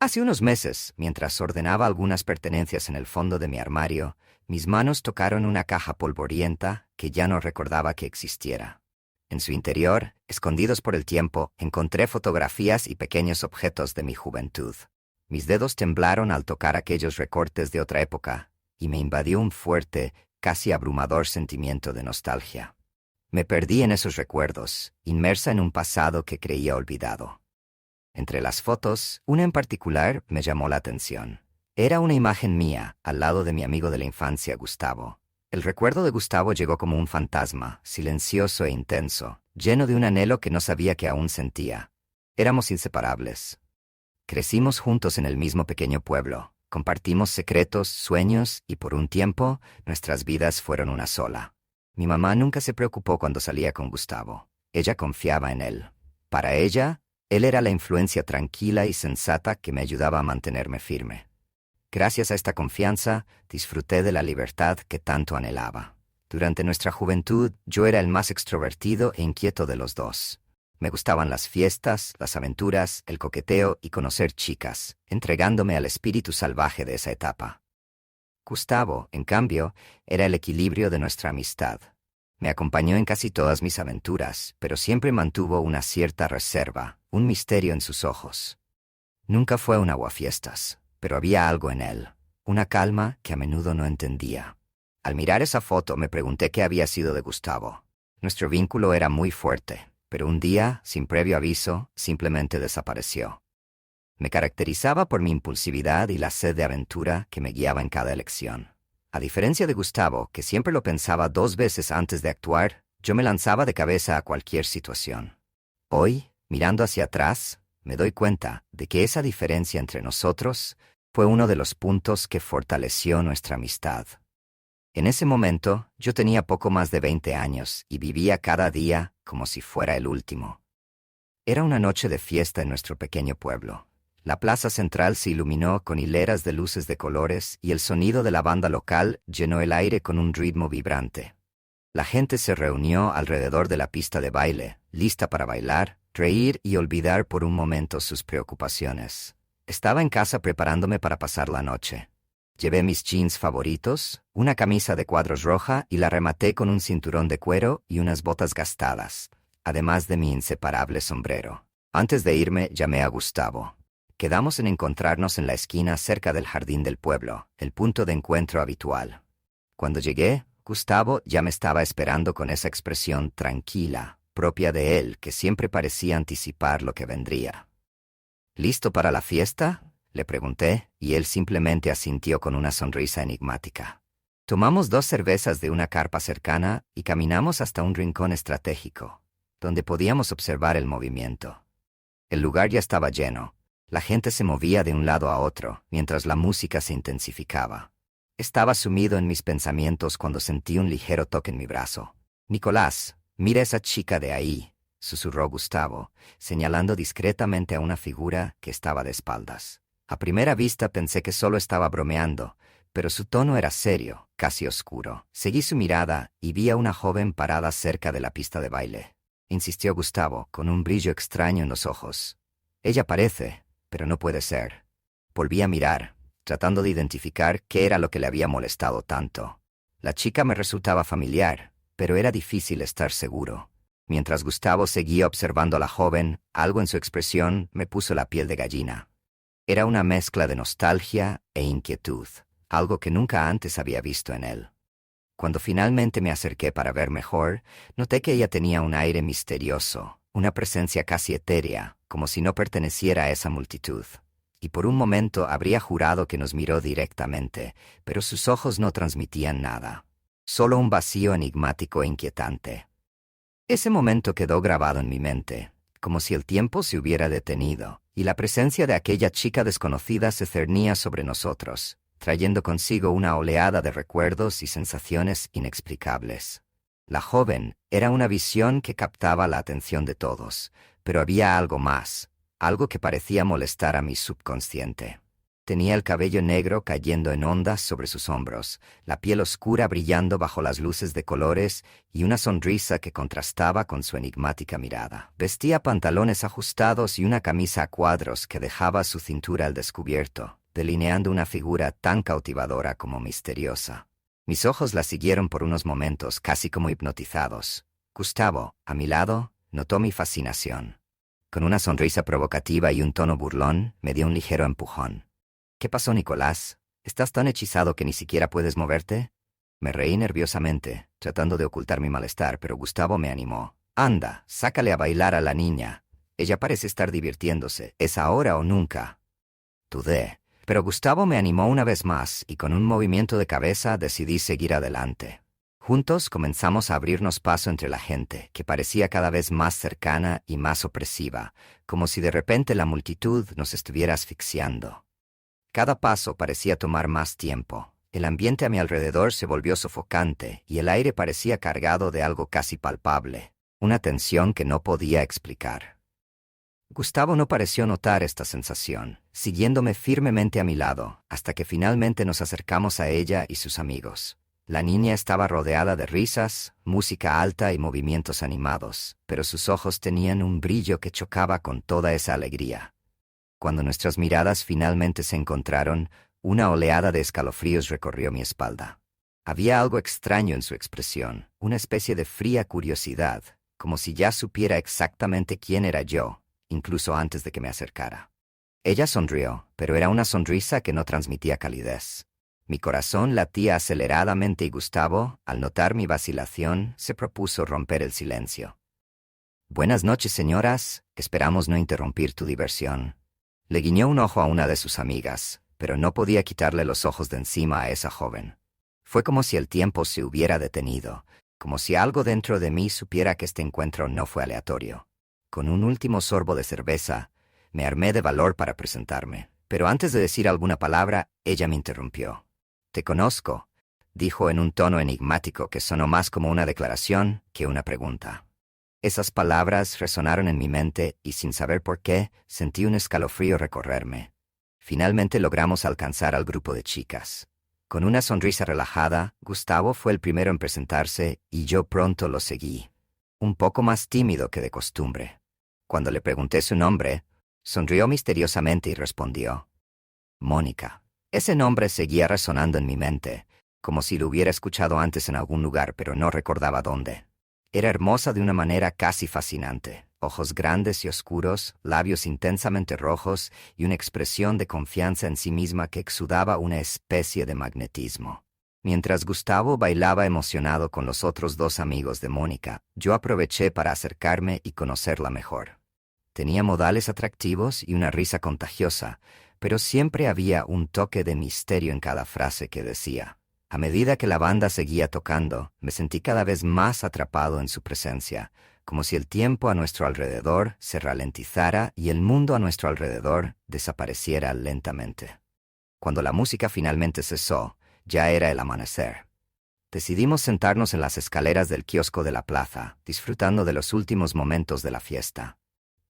Hace unos meses, mientras ordenaba algunas pertenencias en el fondo de mi armario, mis manos tocaron una caja polvorienta que ya no recordaba que existiera. En su interior, escondidos por el tiempo, encontré fotografías y pequeños objetos de mi juventud. Mis dedos temblaron al tocar aquellos recortes de otra época, y me invadió un fuerte, casi abrumador sentimiento de nostalgia. Me perdí en esos recuerdos, inmersa en un pasado que creía olvidado. Entre las fotos, una en particular me llamó la atención. Era una imagen mía, al lado de mi amigo de la infancia, Gustavo. El recuerdo de Gustavo llegó como un fantasma, silencioso e intenso, lleno de un anhelo que no sabía que aún sentía. Éramos inseparables. Crecimos juntos en el mismo pequeño pueblo, compartimos secretos, sueños y por un tiempo, nuestras vidas fueron una sola. Mi mamá nunca se preocupó cuando salía con Gustavo. Ella confiaba en él. Para ella, él era la influencia tranquila y sensata que me ayudaba a mantenerme firme. Gracias a esta confianza, disfruté de la libertad que tanto anhelaba. Durante nuestra juventud, yo era el más extrovertido e inquieto de los dos. Me gustaban las fiestas, las aventuras, el coqueteo y conocer chicas, entregándome al espíritu salvaje de esa etapa. Gustavo, en cambio, era el equilibrio de nuestra amistad. Me acompañó en casi todas mis aventuras, pero siempre mantuvo una cierta reserva, un misterio en sus ojos. Nunca fue un aguafiestas, pero había algo en él, una calma que a menudo no entendía. Al mirar esa foto me pregunté qué había sido de Gustavo. Nuestro vínculo era muy fuerte, pero un día, sin previo aviso, simplemente desapareció. Me caracterizaba por mi impulsividad y la sed de aventura que me guiaba en cada elección. A diferencia de Gustavo, que siempre lo pensaba 2 veces antes de actuar, yo me lanzaba de cabeza a cualquier situación. Hoy, mirando hacia atrás, me doy cuenta de que esa diferencia entre nosotros fue uno de los puntos que fortaleció nuestra amistad. En ese momento, yo tenía poco más de 20 años y vivía cada día como si fuera el último. Era una noche de fiesta en nuestro pequeño pueblo. La plaza central se iluminó con hileras de luces de colores y el sonido de la banda local llenó el aire con un ritmo vibrante. La gente se reunió alrededor de la pista de baile, lista para bailar, reír y olvidar por un momento sus preocupaciones. Estaba en casa preparándome para pasar la noche. Llevé mis jeans favoritos, una camisa de cuadros roja y la rematé con un cinturón de cuero y unas botas gastadas, además de mi inseparable sombrero. Antes de irme, llamé a Gustavo. Quedamos en encontrarnos en la esquina cerca del jardín del pueblo, el punto de encuentro habitual. Cuando llegué, Gustavo ya me estaba esperando con esa expresión tranquila, propia de él, que siempre parecía anticipar lo que vendría. ¿Listo para la fiesta?, le pregunté, y él simplemente asintió con una sonrisa enigmática. Tomamos 2 cervezas de una carpa cercana y caminamos hasta un rincón estratégico, donde podíamos observar el movimiento. El lugar ya estaba lleno. La gente se movía de un lado a otro, mientras la música se intensificaba. Estaba sumido en mis pensamientos cuando sentí un ligero toque en mi brazo. «Nicolás, mira esa chica de ahí», susurró Gustavo, señalando discretamente a una figura que estaba de espaldas. A primera vista pensé que solo estaba bromeando, pero su tono era serio, casi oscuro. Seguí su mirada y vi a una joven parada cerca de la pista de baile. Insistió Gustavo, con un brillo extraño en los ojos. «Ella parece, pero no puede ser». Volví a mirar, tratando de identificar qué era lo que le había molestado tanto. La chica me resultaba familiar, pero era difícil estar seguro. Mientras Gustavo seguía observando a la joven, algo en su expresión me puso la piel de gallina. Era una mezcla de nostalgia e inquietud, algo que nunca antes había visto en él. Cuando finalmente me acerqué para ver mejor, noté que ella tenía un aire misterioso, una presencia casi etérea, como si no perteneciera a esa multitud. Y por un momento habría jurado que nos miró directamente, pero sus ojos no transmitían nada. Solo un vacío enigmático e inquietante. Ese momento quedó grabado en mi mente, como si el tiempo se hubiera detenido, y la presencia de aquella chica desconocida se cernía sobre nosotros, trayendo consigo una oleada de recuerdos y sensaciones inexplicables. La joven era una visión que captaba la atención de todos, pero había algo más, algo que parecía molestar a mi subconsciente. Tenía el cabello negro cayendo en ondas sobre sus hombros, la piel oscura brillando bajo las luces de colores y una sonrisa que contrastaba con su enigmática mirada. Vestía pantalones ajustados y una camisa a cuadros que dejaba su cintura al descubierto, delineando una figura tan cautivadora como misteriosa. Mis ojos la siguieron por unos momentos, casi como hipnotizados. Gustavo, a mi lado, notó mi fascinación. Con una sonrisa provocativa y un tono burlón, me dio un ligero empujón. «¿Qué pasó, Nicolás? ¿Estás tan hechizado que ni siquiera puedes moverte?» Me reí nerviosamente, tratando de ocultar mi malestar, pero Gustavo me animó. «Anda, sácale a bailar a la niña. Ella parece estar divirtiéndose. ¿Es ahora o nunca?» Dudé, pero Gustavo me animó una vez más y con un movimiento de cabeza decidí seguir adelante. Juntos comenzamos a abrirnos paso entre la gente, que parecía cada vez más cercana y más opresiva, como si de repente la multitud nos estuviera asfixiando. Cada paso parecía tomar más tiempo. El ambiente a mi alrededor se volvió sofocante y el aire parecía cargado de algo casi palpable, una tensión que no podía explicar. Gustavo no pareció notar esta sensación, siguiéndome firmemente a mi lado, hasta que finalmente nos acercamos a ella y sus amigos. La niña estaba rodeada de risas, música alta y movimientos animados, pero sus ojos tenían un brillo que chocaba con toda esa alegría. Cuando nuestras miradas finalmente se encontraron, una oleada de escalofríos recorrió mi espalda. Había algo extraño en su expresión, una especie de fría curiosidad, como si ya supiera exactamente quién era yo, incluso antes de que me acercara. Ella sonrió, pero era una sonrisa que no transmitía calidez. Mi corazón latía aceleradamente y Gustavo, al notar mi vacilación, se propuso romper el silencio. «Buenas noches, señoras. Esperamos no interrumpir tu diversión». Le guiñó un ojo a una de sus amigas, pero no podía quitarle los ojos de encima a esa joven. Fue como si el tiempo se hubiera detenido, como si algo dentro de mí supiera que este encuentro no fue aleatorio. Con un último sorbo de cerveza, me armé de valor para presentarme, pero antes de decir alguna palabra, ella me interrumpió. «Te conozco», dijo en un tono enigmático que sonó más como una declaración que una pregunta. Esas palabras resonaron en mi mente y sin saber por qué, sentí un escalofrío recorrerme. Finalmente logramos alcanzar al grupo de chicas. Con una sonrisa relajada, Gustavo fue el primero en presentarse y yo pronto lo seguí, un poco más tímido que de costumbre. Cuando le pregunté su nombre, sonrió misteriosamente y respondió: «Mónica». Ese nombre seguía resonando en mi mente, como si lo hubiera escuchado antes en algún lugar, pero no recordaba dónde. Era hermosa de una manera casi fascinante, ojos grandes y oscuros, labios intensamente rojos y una expresión de confianza en sí misma que exudaba una especie de magnetismo. Mientras Gustavo bailaba emocionado con los otros dos amigos de Mónica, yo aproveché para acercarme y conocerla mejor. Tenía modales atractivos y una risa contagiosa, pero siempre había un toque de misterio en cada frase que decía. A medida que la banda seguía tocando, me sentí cada vez más atrapado en su presencia, como si el tiempo a nuestro alrededor se ralentizara y el mundo a nuestro alrededor desapareciera lentamente. Cuando la música finalmente cesó, ya era el amanecer. Decidimos sentarnos en las escaleras del kiosco de la plaza, disfrutando de los últimos momentos de la fiesta.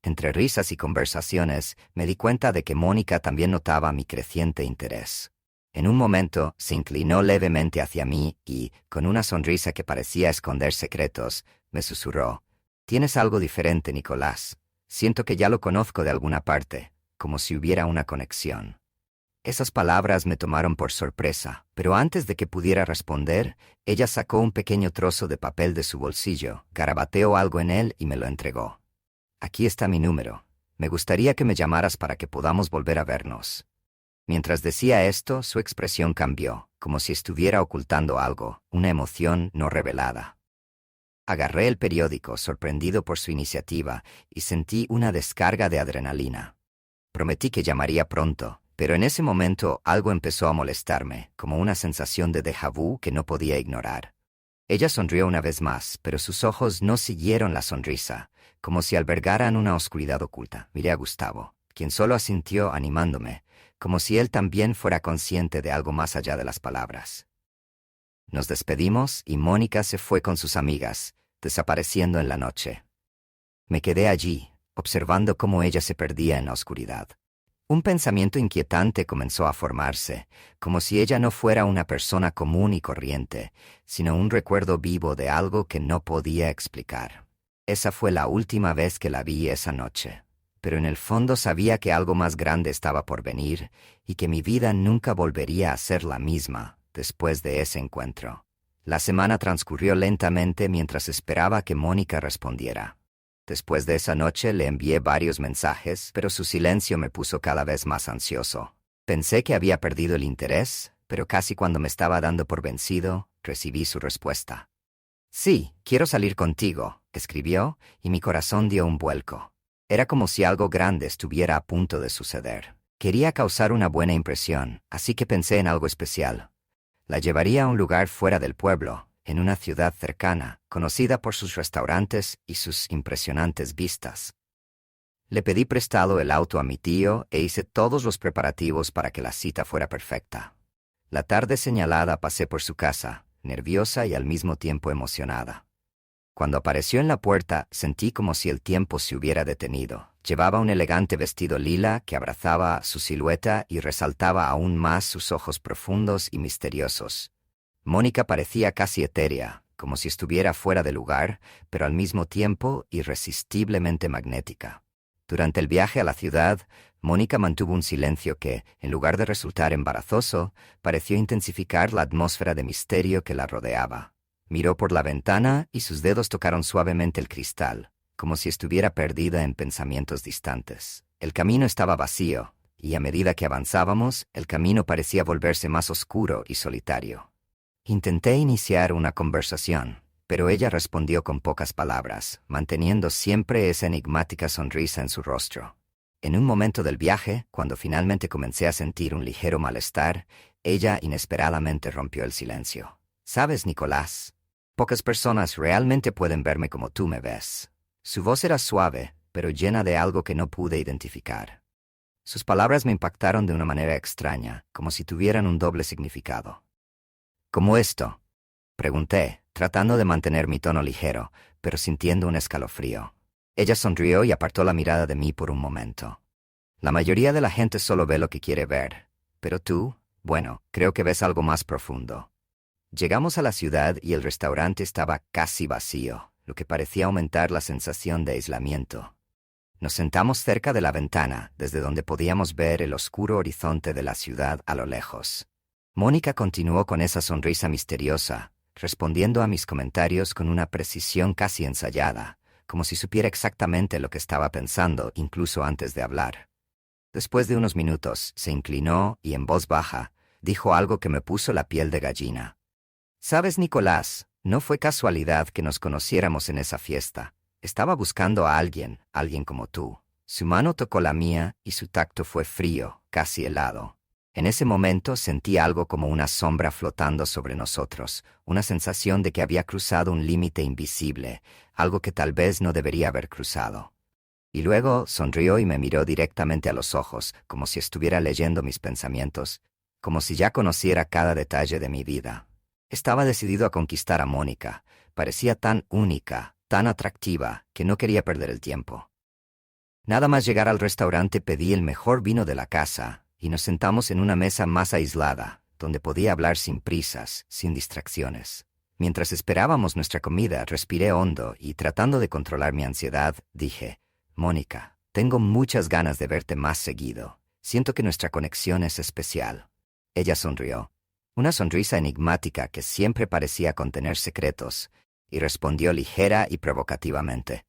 Entre risas y conversaciones, me di cuenta de que Mónica también notaba mi creciente interés. En un momento, se inclinó levemente hacia mí y, con una sonrisa que parecía esconder secretos, me susurró: «Tienes algo diferente, Nicolás. Siento que ya lo conozco de alguna parte, como si hubiera una conexión». Esas palabras me tomaron por sorpresa, pero antes de que pudiera responder, ella sacó un pequeño trozo de papel de su bolsillo, garabateó algo en él y me lo entregó. «Aquí está mi número. Me gustaría que me llamaras para que podamos volver a vernos». Mientras decía esto, su expresión cambió, como si estuviera ocultando algo, una emoción no revelada. Agarré el periódico, sorprendido por su iniciativa, y sentí una descarga de adrenalina. Prometí que llamaría pronto, pero en ese momento algo empezó a molestarme, como una sensación de déjà vu que no podía ignorar. Ella sonrió una vez más, pero sus ojos no siguieron la sonrisa, como si albergaran una oscuridad oculta. Miré a Gustavo, quien solo asintió animándome, como si él también fuera consciente de algo más allá de las palabras. Nos despedimos y Mónica se fue con sus amigas, desapareciendo en la noche. Me quedé allí, observando cómo ella se perdía en la oscuridad. Un pensamiento inquietante comenzó a formarse, como si ella no fuera una persona común y corriente, sino un recuerdo vivo de algo que no podía explicar. Esa fue la última vez que la vi esa noche, pero en el fondo sabía que algo más grande estaba por venir y que mi vida nunca volvería a ser la misma después de ese encuentro. La semana transcurrió lentamente mientras esperaba que Mónica respondiera. Después de esa noche le envié varios mensajes, pero su silencio me puso cada vez más ansioso. Pensé que había perdido el interés, pero casi cuando me estaba dando por vencido, recibí su respuesta. «Sí, quiero salir contigo», escribió, y mi corazón dio un vuelco. Era como si algo grande estuviera a punto de suceder. Quería causar una buena impresión, así que pensé en algo especial. La llevaría a un lugar fuera del pueblo, en una ciudad cercana, conocida por sus restaurantes y sus impresionantes vistas. Le pedí prestado el auto a mi tío e hice todos los preparativos para que la cita fuera perfecta. La tarde señalada pasé por su casa, nerviosa y al mismo tiempo emocionada. Cuando apareció en la puerta, sentí como si el tiempo se hubiera detenido. Llevaba un elegante vestido lila que abrazaba su silueta y resaltaba aún más sus ojos profundos y misteriosos. Mónica parecía casi etérea, como si estuviera fuera de lugar, pero al mismo tiempo irresistiblemente magnética. Durante el viaje a la ciudad, Mónica mantuvo un silencio que, en lugar de resultar embarazoso, pareció intensificar la atmósfera de misterio que la rodeaba. Miró por la ventana y sus dedos tocaron suavemente el cristal, como si estuviera perdida en pensamientos distantes. El camino estaba vacío, y a medida que avanzábamos, el camino parecía volverse más oscuro y solitario. Intenté iniciar una conversación, pero ella respondió con pocas palabras, manteniendo siempre esa enigmática sonrisa en su rostro. En un momento del viaje, cuando finalmente comencé a sentir un ligero malestar, ella inesperadamente rompió el silencio. «¿Sabes, Nicolás? Pocas personas realmente pueden verme como tú me ves». Su voz era suave, pero llena de algo que no pude identificar. Sus palabras me impactaron de una manera extraña, como si tuvieran un doble significado. «¿Cómo esto?», pregunté, tratando de mantener mi tono ligero, pero sintiendo un escalofrío. Ella sonrió y apartó la mirada de mí por un momento. «La mayoría de la gente solo ve lo que quiere ver, pero tú, bueno, creo que ves algo más profundo». Llegamos a la ciudad y el restaurante estaba casi vacío, lo que parecía aumentar la sensación de aislamiento. Nos sentamos cerca de la ventana, desde donde podíamos ver el oscuro horizonte de la ciudad a lo lejos. Mónica continuó con esa sonrisa misteriosa, respondiendo a mis comentarios con una precisión casi ensayada, como si supiera exactamente lo que estaba pensando incluso antes de hablar. Después de unos minutos, se inclinó y en voz baja, dijo algo que me puso la piel de gallina. «¿Sabes, Nicolás? No fue casualidad que nos conociéramos en esa fiesta. Estaba buscando a alguien como tú». Su mano tocó la mía y su tacto fue frío, casi helado. En ese momento sentí algo como una sombra flotando sobre nosotros, una sensación de que había cruzado un límite invisible, algo que tal vez no debería haber cruzado. Y luego sonrió y me miró directamente a los ojos, como si estuviera leyendo mis pensamientos, como si ya conociera cada detalle de mi vida. Estaba decidido a conquistar a Mónica. Parecía tan única, tan atractiva, que no quería perder el tiempo. Nada más llegar al restaurante pedí el mejor vino de la casa, y nos sentamos en una mesa más aislada, donde podía hablar sin prisas, sin distracciones. Mientras esperábamos nuestra comida, respiré hondo y, tratando de controlar mi ansiedad, dije, «Mónica, tengo muchas ganas de verte más seguido. Siento que nuestra conexión es especial». Ella sonrió, una sonrisa enigmática que siempre parecía contener secretos, y respondió ligera y provocativamente,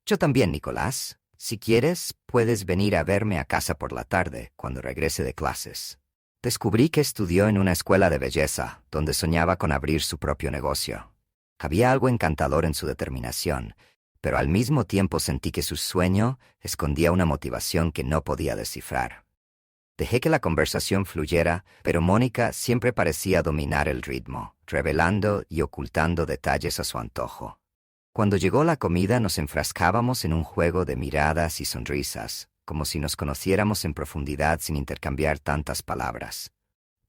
«Yo también, Nicolás. Si quieres, puedes venir a verme a casa por la tarde, cuando regrese de clases». Descubrí que estudió en una escuela de belleza, donde soñaba con abrir su propio negocio. Había algo encantador en su determinación, pero al mismo tiempo sentí que su sueño escondía una motivación que no podía descifrar. Dejé que la conversación fluyera, pero Mónica siempre parecía dominar el ritmo, revelando y ocultando detalles a su antojo. Cuando llegó la comida nos enfrascábamos en un juego de miradas y sonrisas, como si nos conociéramos en profundidad sin intercambiar tantas palabras.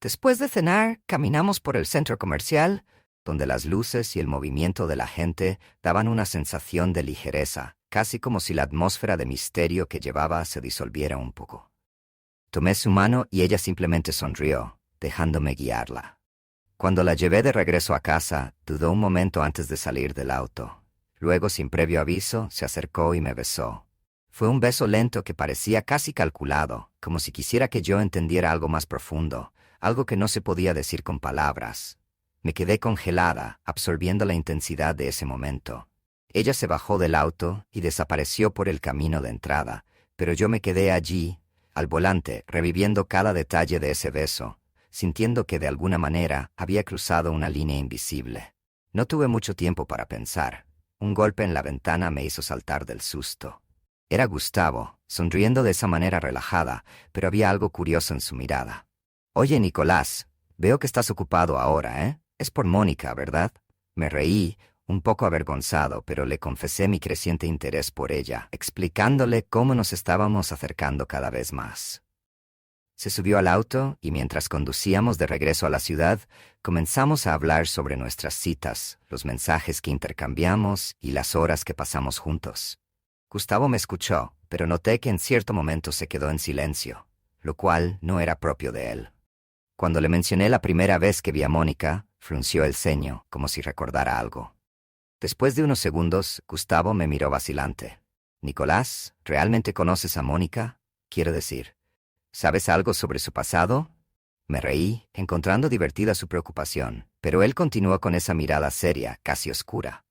Después de cenar, caminamos por el centro comercial, donde las luces y el movimiento de la gente daban una sensación de ligereza, casi como si la atmósfera de misterio que llevaba se disolviera un poco. Tomé su mano y ella simplemente sonrió, dejándome guiarla. Cuando la llevé de regreso a casa, dudó un momento antes de salir del auto. Luego, sin previo aviso, se acercó y me besó. Fue un beso lento que parecía casi calculado, como si quisiera que yo entendiera algo más profundo, algo que no se podía decir con palabras. Me quedé congelada, absorbiendo la intensidad de ese momento. Ella se bajó del auto y desapareció por el camino de entrada, pero yo me quedé allí, al volante, reviviendo cada detalle de ese beso, sintiendo que de alguna manera había cruzado una línea invisible. No tuve mucho tiempo para pensar. Un golpe en la ventana me hizo saltar del susto. Era Gustavo, sonriendo de esa manera relajada, pero había algo curioso en su mirada. «Oye, Nicolás, veo que estás ocupado ahora, ¿eh? Es por Mónica, ¿verdad?» Me reí, un poco avergonzado, pero le confesé mi creciente interés por ella, explicándole cómo nos estábamos acercando cada vez más. Se subió al auto y mientras conducíamos de regreso a la ciudad, comenzamos a hablar sobre nuestras citas, los mensajes que intercambiamos y las horas que pasamos juntos. Gustavo me escuchó, pero noté que en cierto momento se quedó en silencio, lo cual no era propio de él. Cuando le mencioné la primera vez que vi a Mónica, frunció el ceño, como si recordara algo. Después de unos segundos, Gustavo me miró vacilante. «Nicolás, ¿realmente conoces a Mónica? Quiero decir, ¿sabes algo sobre su pasado?» Me reí, encontrando divertida su preocupación, pero él continuó con esa mirada seria, casi oscura.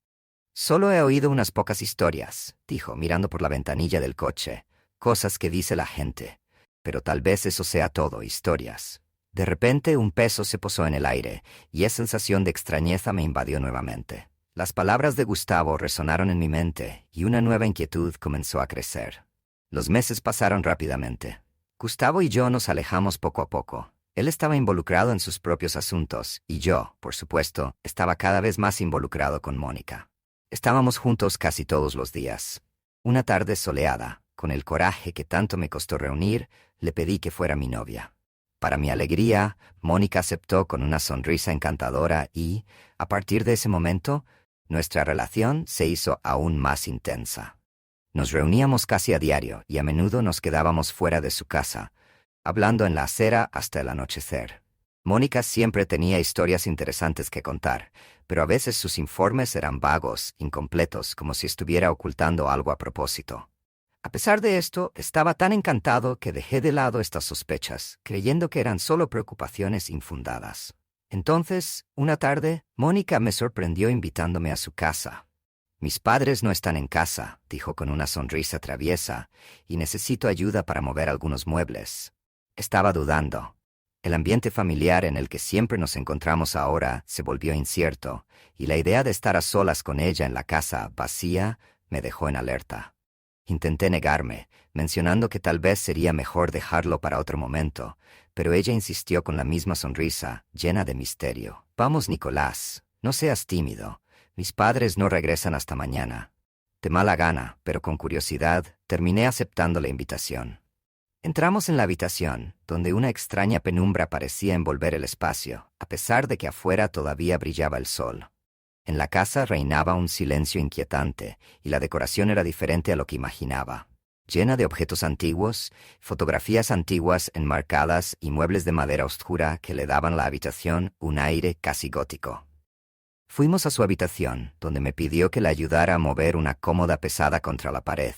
«Solo he oído unas pocas historias», dijo, mirando por la ventanilla del coche. «Cosas que dice la gente. Pero tal vez eso sea todo, historias». De repente un peso se posó en el aire, y esa sensación de extrañeza me invadió nuevamente. Las palabras de Gustavo resonaron en mi mente, y una nueva inquietud comenzó a crecer. Los meses pasaron rápidamente. Gustavo y yo nos alejamos poco a poco. Él estaba involucrado en sus propios asuntos, y yo, por supuesto, estaba cada vez más involucrado con Mónica. Estábamos juntos casi todos los días. Una tarde soleada, con el coraje que tanto me costó reunir, le pedí que fuera mi novia. Para mi alegría, Mónica aceptó con una sonrisa encantadora y, a partir de ese momento, nuestra relación se hizo aún más intensa. Nos reuníamos casi a diario y a menudo nos quedábamos fuera de su casa, hablando en la acera hasta el anochecer. Mónica siempre tenía historias interesantes que contar, pero a veces sus informes eran vagos, incompletos, como si estuviera ocultando algo a propósito. A pesar de esto, estaba tan encantado que dejé de lado estas sospechas, creyendo que eran solo preocupaciones infundadas. Entonces, una tarde, Mónica me sorprendió invitándome a su casa. «Mis padres no están en casa», dijo con una sonrisa traviesa, «y necesito ayuda para mover algunos muebles». Estaba dudando. El ambiente familiar en el que siempre nos encontramos ahora se volvió incierto, y la idea de estar a solas con ella en la casa vacía me dejó en alerta. Intenté negarme, mencionando que tal vez sería mejor dejarlo para otro momento, pero ella insistió con la misma sonrisa, llena de misterio. «Vamos, Nicolás, no seas tímido. Mis padres no regresan hasta mañana». De mala gana, pero con curiosidad, terminé aceptando la invitación. Entramos en la habitación, donde una extraña penumbra parecía envolver el espacio, a pesar de que afuera todavía brillaba el sol. En la casa reinaba un silencio inquietante, y la decoración era diferente a lo que imaginaba. Llena de objetos antiguos, fotografías antiguas enmarcadas y muebles de madera oscura que le daban a la habitación un aire casi gótico. Fuimos a su habitación, donde me pidió que le ayudara a mover una cómoda pesada contra la pared.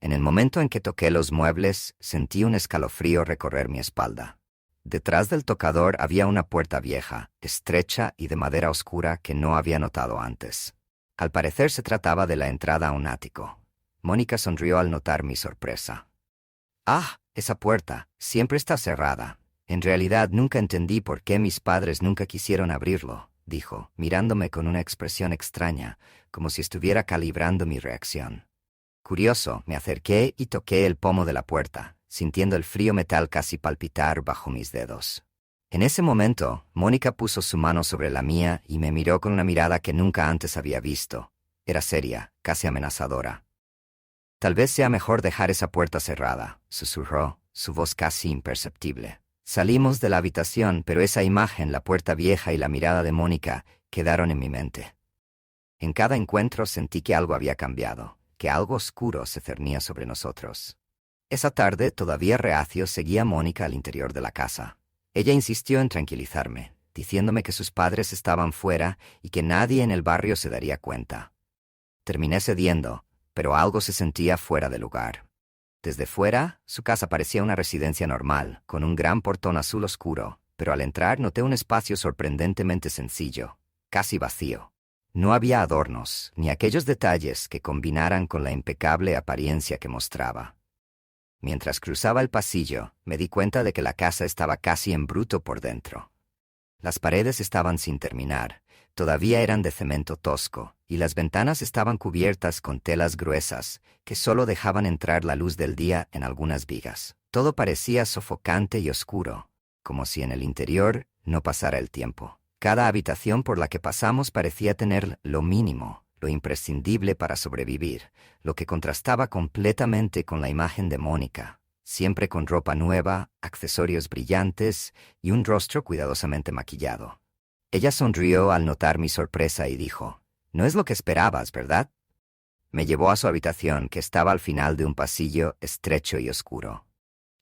En el momento en que toqué los muebles, sentí un escalofrío recorrer mi espalda. Detrás del tocador había una puerta vieja, estrecha y de madera oscura que no había notado antes. Al parecer se trataba de la entrada a un ático. Mónica sonrió al notar mi sorpresa. «Ah, esa puerta, siempre está cerrada. En realidad nunca entendí por qué mis padres nunca quisieron abrirlo», dijo, mirándome con una expresión extraña, como si estuviera calibrando mi reacción. Curioso, me acerqué y toqué el pomo de la puerta, sintiendo el frío metal casi palpitar bajo mis dedos. En ese momento, Mónica puso su mano sobre la mía y me miró con una mirada que nunca antes había visto. Era seria, casi amenazadora. «Tal vez sea mejor dejar esa puerta cerrada», susurró, su voz casi imperceptible. Salimos de la habitación, pero esa imagen, la puerta vieja y la mirada de Mónica, quedaron en mi mente. En cada encuentro sentí que algo había cambiado, que algo oscuro se cernía sobre nosotros. Esa tarde, todavía reacio, seguía a Mónica al interior de la casa. Ella insistió en tranquilizarme, diciéndome que sus padres estaban fuera y que nadie en el barrio se daría cuenta. Terminé cediendo, pero algo se sentía fuera de lugar. Desde fuera, su casa parecía una residencia normal, con un gran portón azul oscuro, pero al entrar noté un espacio sorprendentemente sencillo, casi vacío. No había adornos, ni aquellos detalles que combinaran con la impecable apariencia que mostraba. Mientras cruzaba el pasillo, me di cuenta de que la casa estaba casi en bruto por dentro. Las paredes estaban sin terminar, todavía eran de cemento tosco, y las ventanas estaban cubiertas con telas gruesas que solo dejaban entrar la luz del día en algunas vigas. Todo parecía sofocante y oscuro, como si en el interior no pasara el tiempo. Cada habitación por la que pasamos parecía tener lo mínimo, lo imprescindible para sobrevivir, lo que contrastaba completamente con la imagen de Mónica, siempre con ropa nueva, accesorios brillantes y un rostro cuidadosamente maquillado. Ella sonrió al notar mi sorpresa y dijo, «No es lo que esperabas, ¿verdad?». Me llevó a su habitación, que estaba al final de un pasillo estrecho y oscuro.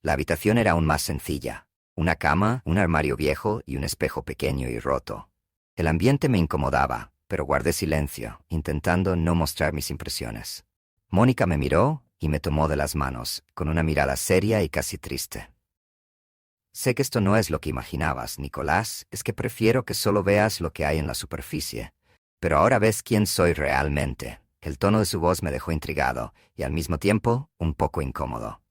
La habitación era aún más sencilla. Una cama, un armario viejo y un espejo pequeño y roto. El ambiente me incomodaba, pero guardé silencio, intentando no mostrar mis impresiones. Mónica me miró y me tomó de las manos, con una mirada seria y casi triste. «Sé que esto no es lo que imaginabas, Nicolás, es que prefiero que solo veas lo que hay en la superficie. Pero ahora ves quién soy realmente». El tono de su voz me dejó intrigado y al mismo tiempo un poco incómodo.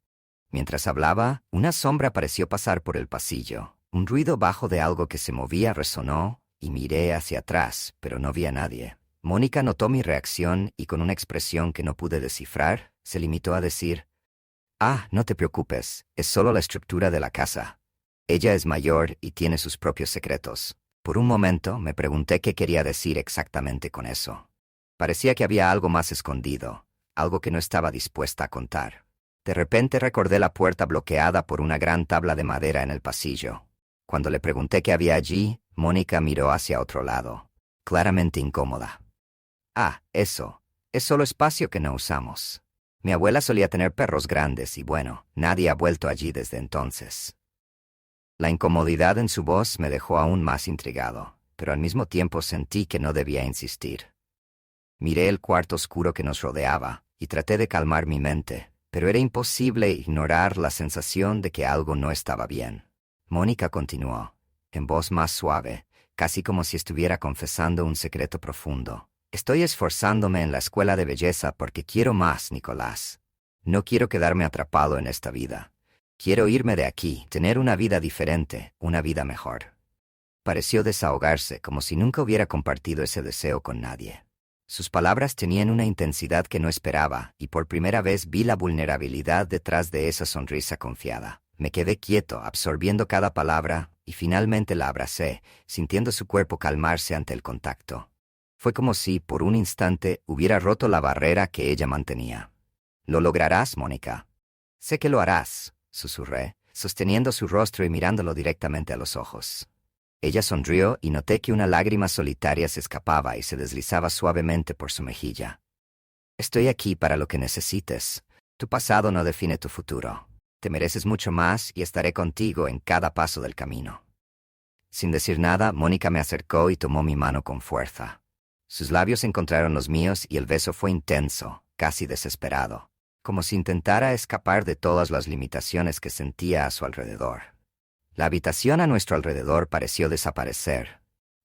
Mientras hablaba, una sombra pareció pasar por el pasillo. Un ruido bajo de algo que se movía resonó y miré hacia atrás, pero no vi a nadie. Mónica notó mi reacción y con una expresión que no pude descifrar, se limitó a decir, «Ah, no te preocupes, es solo la estructura de la casa. Ella es mayor y tiene sus propios secretos». Por un momento me pregunté qué quería decir exactamente con eso. Parecía que había algo más escondido, algo que no estaba dispuesta a contar. De repente recordé la puerta bloqueada por una gran tabla de madera en el pasillo. Cuando le pregunté qué había allí, Mónica miró hacia otro lado, claramente incómoda. «Ah, eso. Es solo espacio que no usamos. Mi abuela solía tener perros grandes y bueno, nadie ha vuelto allí desde entonces». La incomodidad en su voz me dejó aún más intrigado, pero al mismo tiempo sentí que no debía insistir. Miré el cuarto oscuro que nos rodeaba y traté de calmar mi mente, pero era imposible ignorar la sensación de que algo no estaba bien. Mónica continuó, en voz más suave, casi como si estuviera confesando un secreto profundo. «Estoy esforzándome en la escuela de belleza porque quiero más, Nicolás. No quiero quedarme atrapado en esta vida. Quiero irme de aquí, tener una vida diferente, una vida mejor». Pareció desahogarse como si nunca hubiera compartido ese deseo con nadie. Sus palabras tenían una intensidad que no esperaba, y por primera vez vi la vulnerabilidad detrás de esa sonrisa confiada. Me quedé quieto, absorbiendo cada palabra, y finalmente la abracé, sintiendo su cuerpo calmarse ante el contacto. Fue como si, por un instante, hubiera roto la barrera que ella mantenía. «Lo lograrás, Mónica». «Sé que lo harás», susurré, sosteniendo su rostro y mirándolo directamente a los ojos. Ella sonrió y noté que una lágrima solitaria se escapaba y se deslizaba suavemente por su mejilla. «Estoy aquí para lo que necesites. Tu pasado no define tu futuro. Te mereces mucho más y estaré contigo en cada paso del camino». Sin decir nada, Mónica me acercó y tomó mi mano con fuerza. Sus labios encontraron los míos y el beso fue intenso, casi desesperado, como si intentara escapar de todas las limitaciones que sentía a su alrededor. La habitación a nuestro alrededor pareció desaparecer,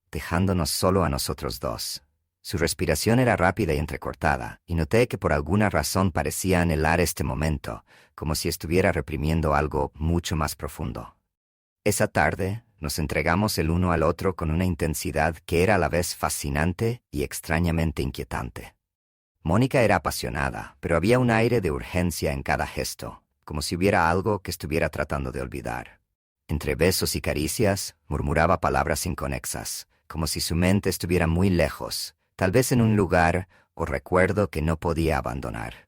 dejándonos solo a nosotros dos. Su respiración era rápida y entrecortada, y noté que por alguna razón parecía anhelar este momento, como si estuviera reprimiendo algo mucho más profundo. Esa tarde, nos entregamos el uno al otro con una intensidad que era a la vez fascinante y extrañamente inquietante. Mónica era apasionada, pero había un aire de urgencia en cada gesto, como si hubiera algo que estuviera tratando de olvidar. Entre besos y caricias, murmuraba palabras inconexas, como si su mente estuviera muy lejos, tal vez en un lugar o recuerdo que no podía abandonar.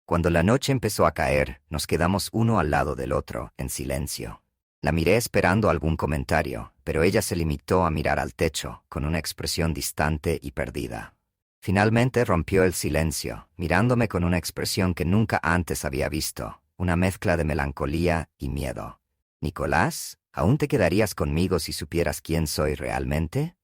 Cuando la noche empezó a caer, nos quedamos uno al lado del otro, en silencio. La miré esperando algún comentario, pero ella se limitó a mirar al techo, con una expresión distante y perdida. Finalmente rompió el silencio, mirándome con una expresión que nunca antes había visto, una mezcla de melancolía y miedo. «Nicolás, ¿aún te quedarías conmigo si supieras quién soy realmente?»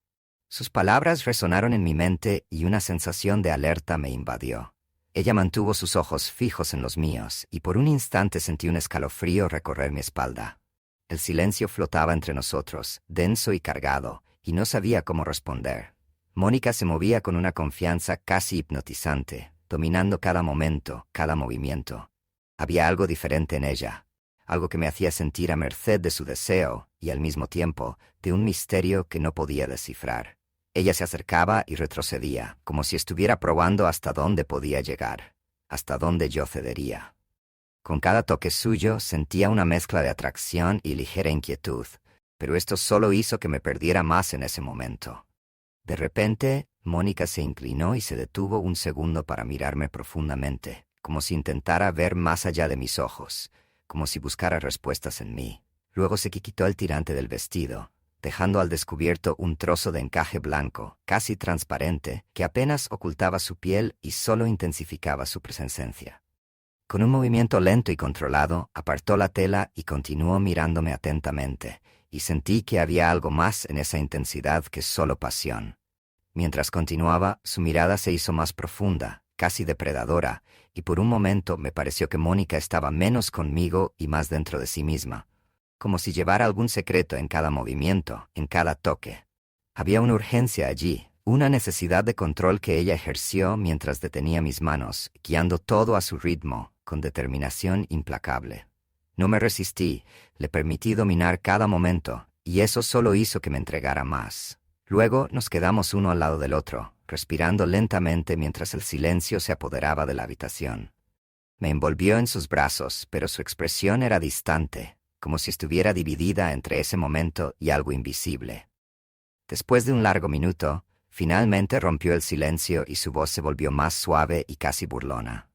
Sus palabras resonaron en mi mente y una sensación de alerta me invadió. Ella mantuvo sus ojos fijos en los míos y por un instante sentí un escalofrío recorrer mi espalda. El silencio flotaba entre nosotros, denso y cargado, y no sabía cómo responder. Mónica se movía con una confianza casi hipnotizante, dominando cada momento, cada movimiento. Había algo diferente en ella, algo que me hacía sentir a merced de su deseo y al mismo tiempo de un misterio que no podía descifrar. Ella se acercaba y retrocedía, como si estuviera probando hasta dónde podía llegar, hasta dónde yo cedería. Con cada toque suyo sentía una mezcla de atracción y ligera inquietud, pero esto solo hizo que me perdiera más en ese momento. De repente, Mónica se inclinó y se detuvo un segundo para mirarme profundamente, como si intentara ver más allá de mis ojos, como si buscara respuestas en mí. Luego se quitó el tirante del vestido, dejando al descubierto un trozo de encaje blanco, casi transparente, que apenas ocultaba su piel y solo intensificaba su presencia. Con un movimiento lento y controlado, apartó la tela y continuó mirándome atentamente, y sentí que había algo más en esa intensidad que solo pasión. Mientras continuaba, su mirada se hizo más profunda, casi depredadora, y por un momento me pareció que Mónica estaba menos conmigo y más dentro de sí misma, como si llevara algún secreto en cada movimiento, en cada toque. Había una urgencia allí, una necesidad de control que ella ejerció mientras detenía mis manos, guiando todo a su ritmo, con determinación implacable. No me resistí, le permití dominar cada momento, y eso solo hizo que me entregara más. Luego nos quedamos uno al lado del otro, respirando lentamente mientras el silencio se apoderaba de la habitación. Me envolvió en sus brazos, pero su expresión era distante, como si estuviera dividida entre ese momento y algo invisible. Después de un largo minuto, finalmente rompió el silencio y su voz se volvió más suave y casi burlona.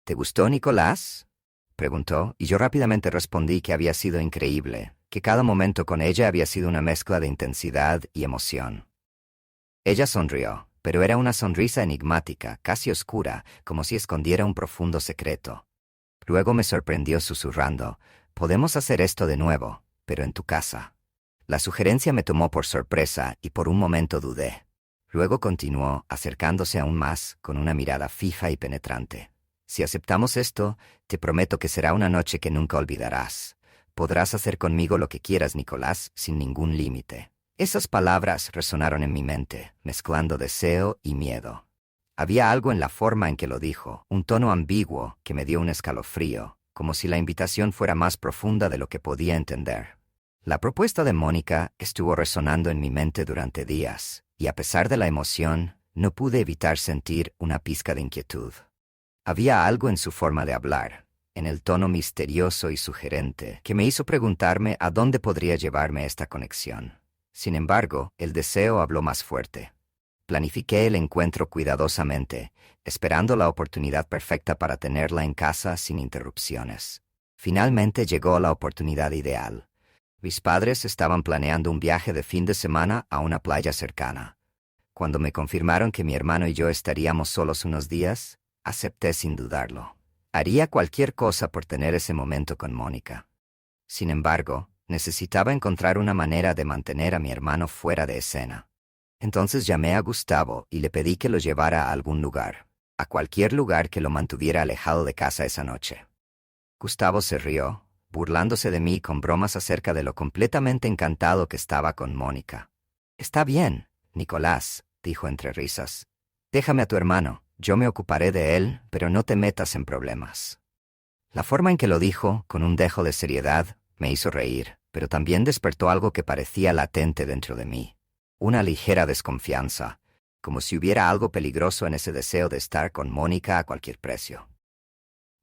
«¿Te gustó, Nicolás?», preguntó, y yo rápidamente respondí que había sido increíble, que cada momento con ella había sido una mezcla de intensidad y emoción. Ella sonrió, pero era una sonrisa enigmática, casi oscura, como si escondiera un profundo secreto. Luego me sorprendió susurrando: «Podemos hacer esto de nuevo, pero en tu casa». La sugerencia me tomó por sorpresa y por un momento dudé. Luego continuó, acercándose aún más, con una mirada fija y penetrante. «Si aceptamos esto, te prometo que será una noche que nunca olvidarás. Podrás hacer conmigo lo que quieras, Nicolás, sin ningún límite». Esas palabras resonaron en mi mente, mezclando deseo y miedo. Había algo en la forma en que lo dijo, un tono ambiguo que me dio un escalofrío, como si la invitación fuera más profunda de lo que podía entender. La propuesta de Mónica estuvo resonando en mi mente durante días, y a pesar de la emoción, no pude evitar sentir una pizca de inquietud. Había algo en su forma de hablar, en el tono misterioso y sugerente, que me hizo preguntarme a dónde podría llevarme esta conexión. Sin embargo, el deseo habló más fuerte. Planifiqué el encuentro cuidadosamente, esperando la oportunidad perfecta para tenerla en casa sin interrupciones. Finalmente llegó la oportunidad ideal. Mis padres estaban planeando un viaje de fin de semana a una playa cercana. Cuando me confirmaron que mi hermano y yo estaríamos solos unos días, acepté sin dudarlo. Haría cualquier cosa por tener ese momento con Mónica. Sin embargo, necesitaba encontrar una manera de mantener a mi hermano fuera de escena. Entonces llamé a Gustavo y le pedí que lo llevara a algún lugar, a cualquier lugar que lo mantuviera alejado de casa esa noche. Gustavo se rió, burlándose de mí con bromas acerca de lo completamente encantado que estaba con Mónica. «Está bien, Nicolás», dijo entre risas. «Déjame a tu hermano, yo me ocuparé de él, pero no te metas en problemas». La forma en que lo dijo, con un dejo de seriedad, me hizo reír, pero también despertó algo que parecía latente dentro de mí. Una ligera desconfianza, como si hubiera algo peligroso en ese deseo de estar con Mónica a cualquier precio.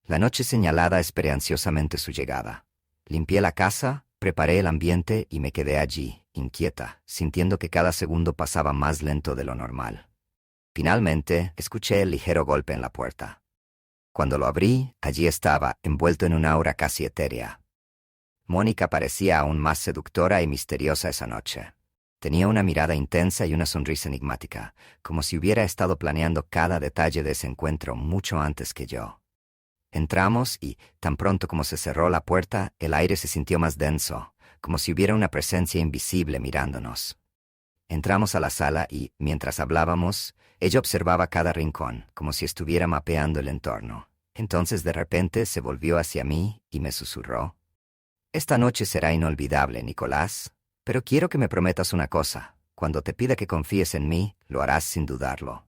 La noche señalada esperé ansiosamente su llegada. Limpié la casa, preparé el ambiente y me quedé allí, inquieta, sintiendo que cada segundo pasaba más lento de lo normal. Finalmente, escuché el ligero golpe en la puerta. Cuando lo abrí, allí estaba, envuelto en un aura casi etérea. Mónica parecía aún más seductora y misteriosa esa noche. Tenía una mirada intensa y una sonrisa enigmática, como si hubiera estado planeando cada detalle de ese encuentro mucho antes que yo. Entramos y, tan pronto como se cerró la puerta, el aire se sintió más denso, como si hubiera una presencia invisible mirándonos. Entramos a la sala y, mientras hablábamos, ella observaba cada rincón, como si estuviera mapeando el entorno. Entonces de repente se volvió hacia mí y me susurró: «Esta noche será inolvidable, Nicolás, pero quiero que me prometas una cosa. Cuando te pida que confíes en mí, lo harás sin dudarlo».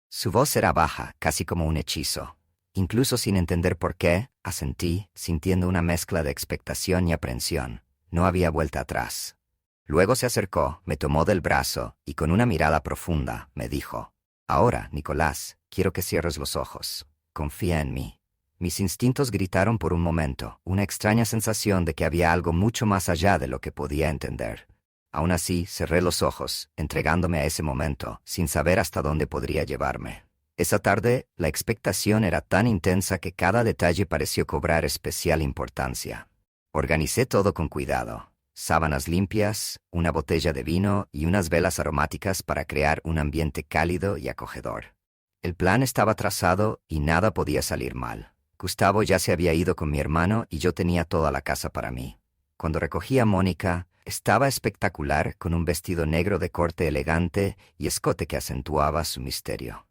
Su voz era baja, casi como un hechizo. Incluso sin entender por qué, asentí, sintiendo una mezcla de expectación y aprensión. No había vuelta atrás. Luego se acercó, me tomó del brazo y con una mirada profunda me dijo: «Ahora, Nicolás, quiero que cierres los ojos. Confía en mí». Mis instintos gritaron por un momento, una extraña sensación de que había algo mucho más allá de lo que podía entender. Aún así, cerré los ojos, entregándome a ese momento, sin saber hasta dónde podría llevarme. Esa tarde, la expectación era tan intensa que cada detalle pareció cobrar especial importancia. Organicé todo con cuidado: sábanas limpias, una botella de vino y unas velas aromáticas para crear un ambiente cálido y acogedor. El plan estaba trazado y nada podía salir mal. Gustavo ya se había ido con mi hermano y yo tenía toda la casa para mí. Cuando recogí a Mónica, estaba espectacular, con un vestido negro de corte elegante y escote que acentuaba su misterio.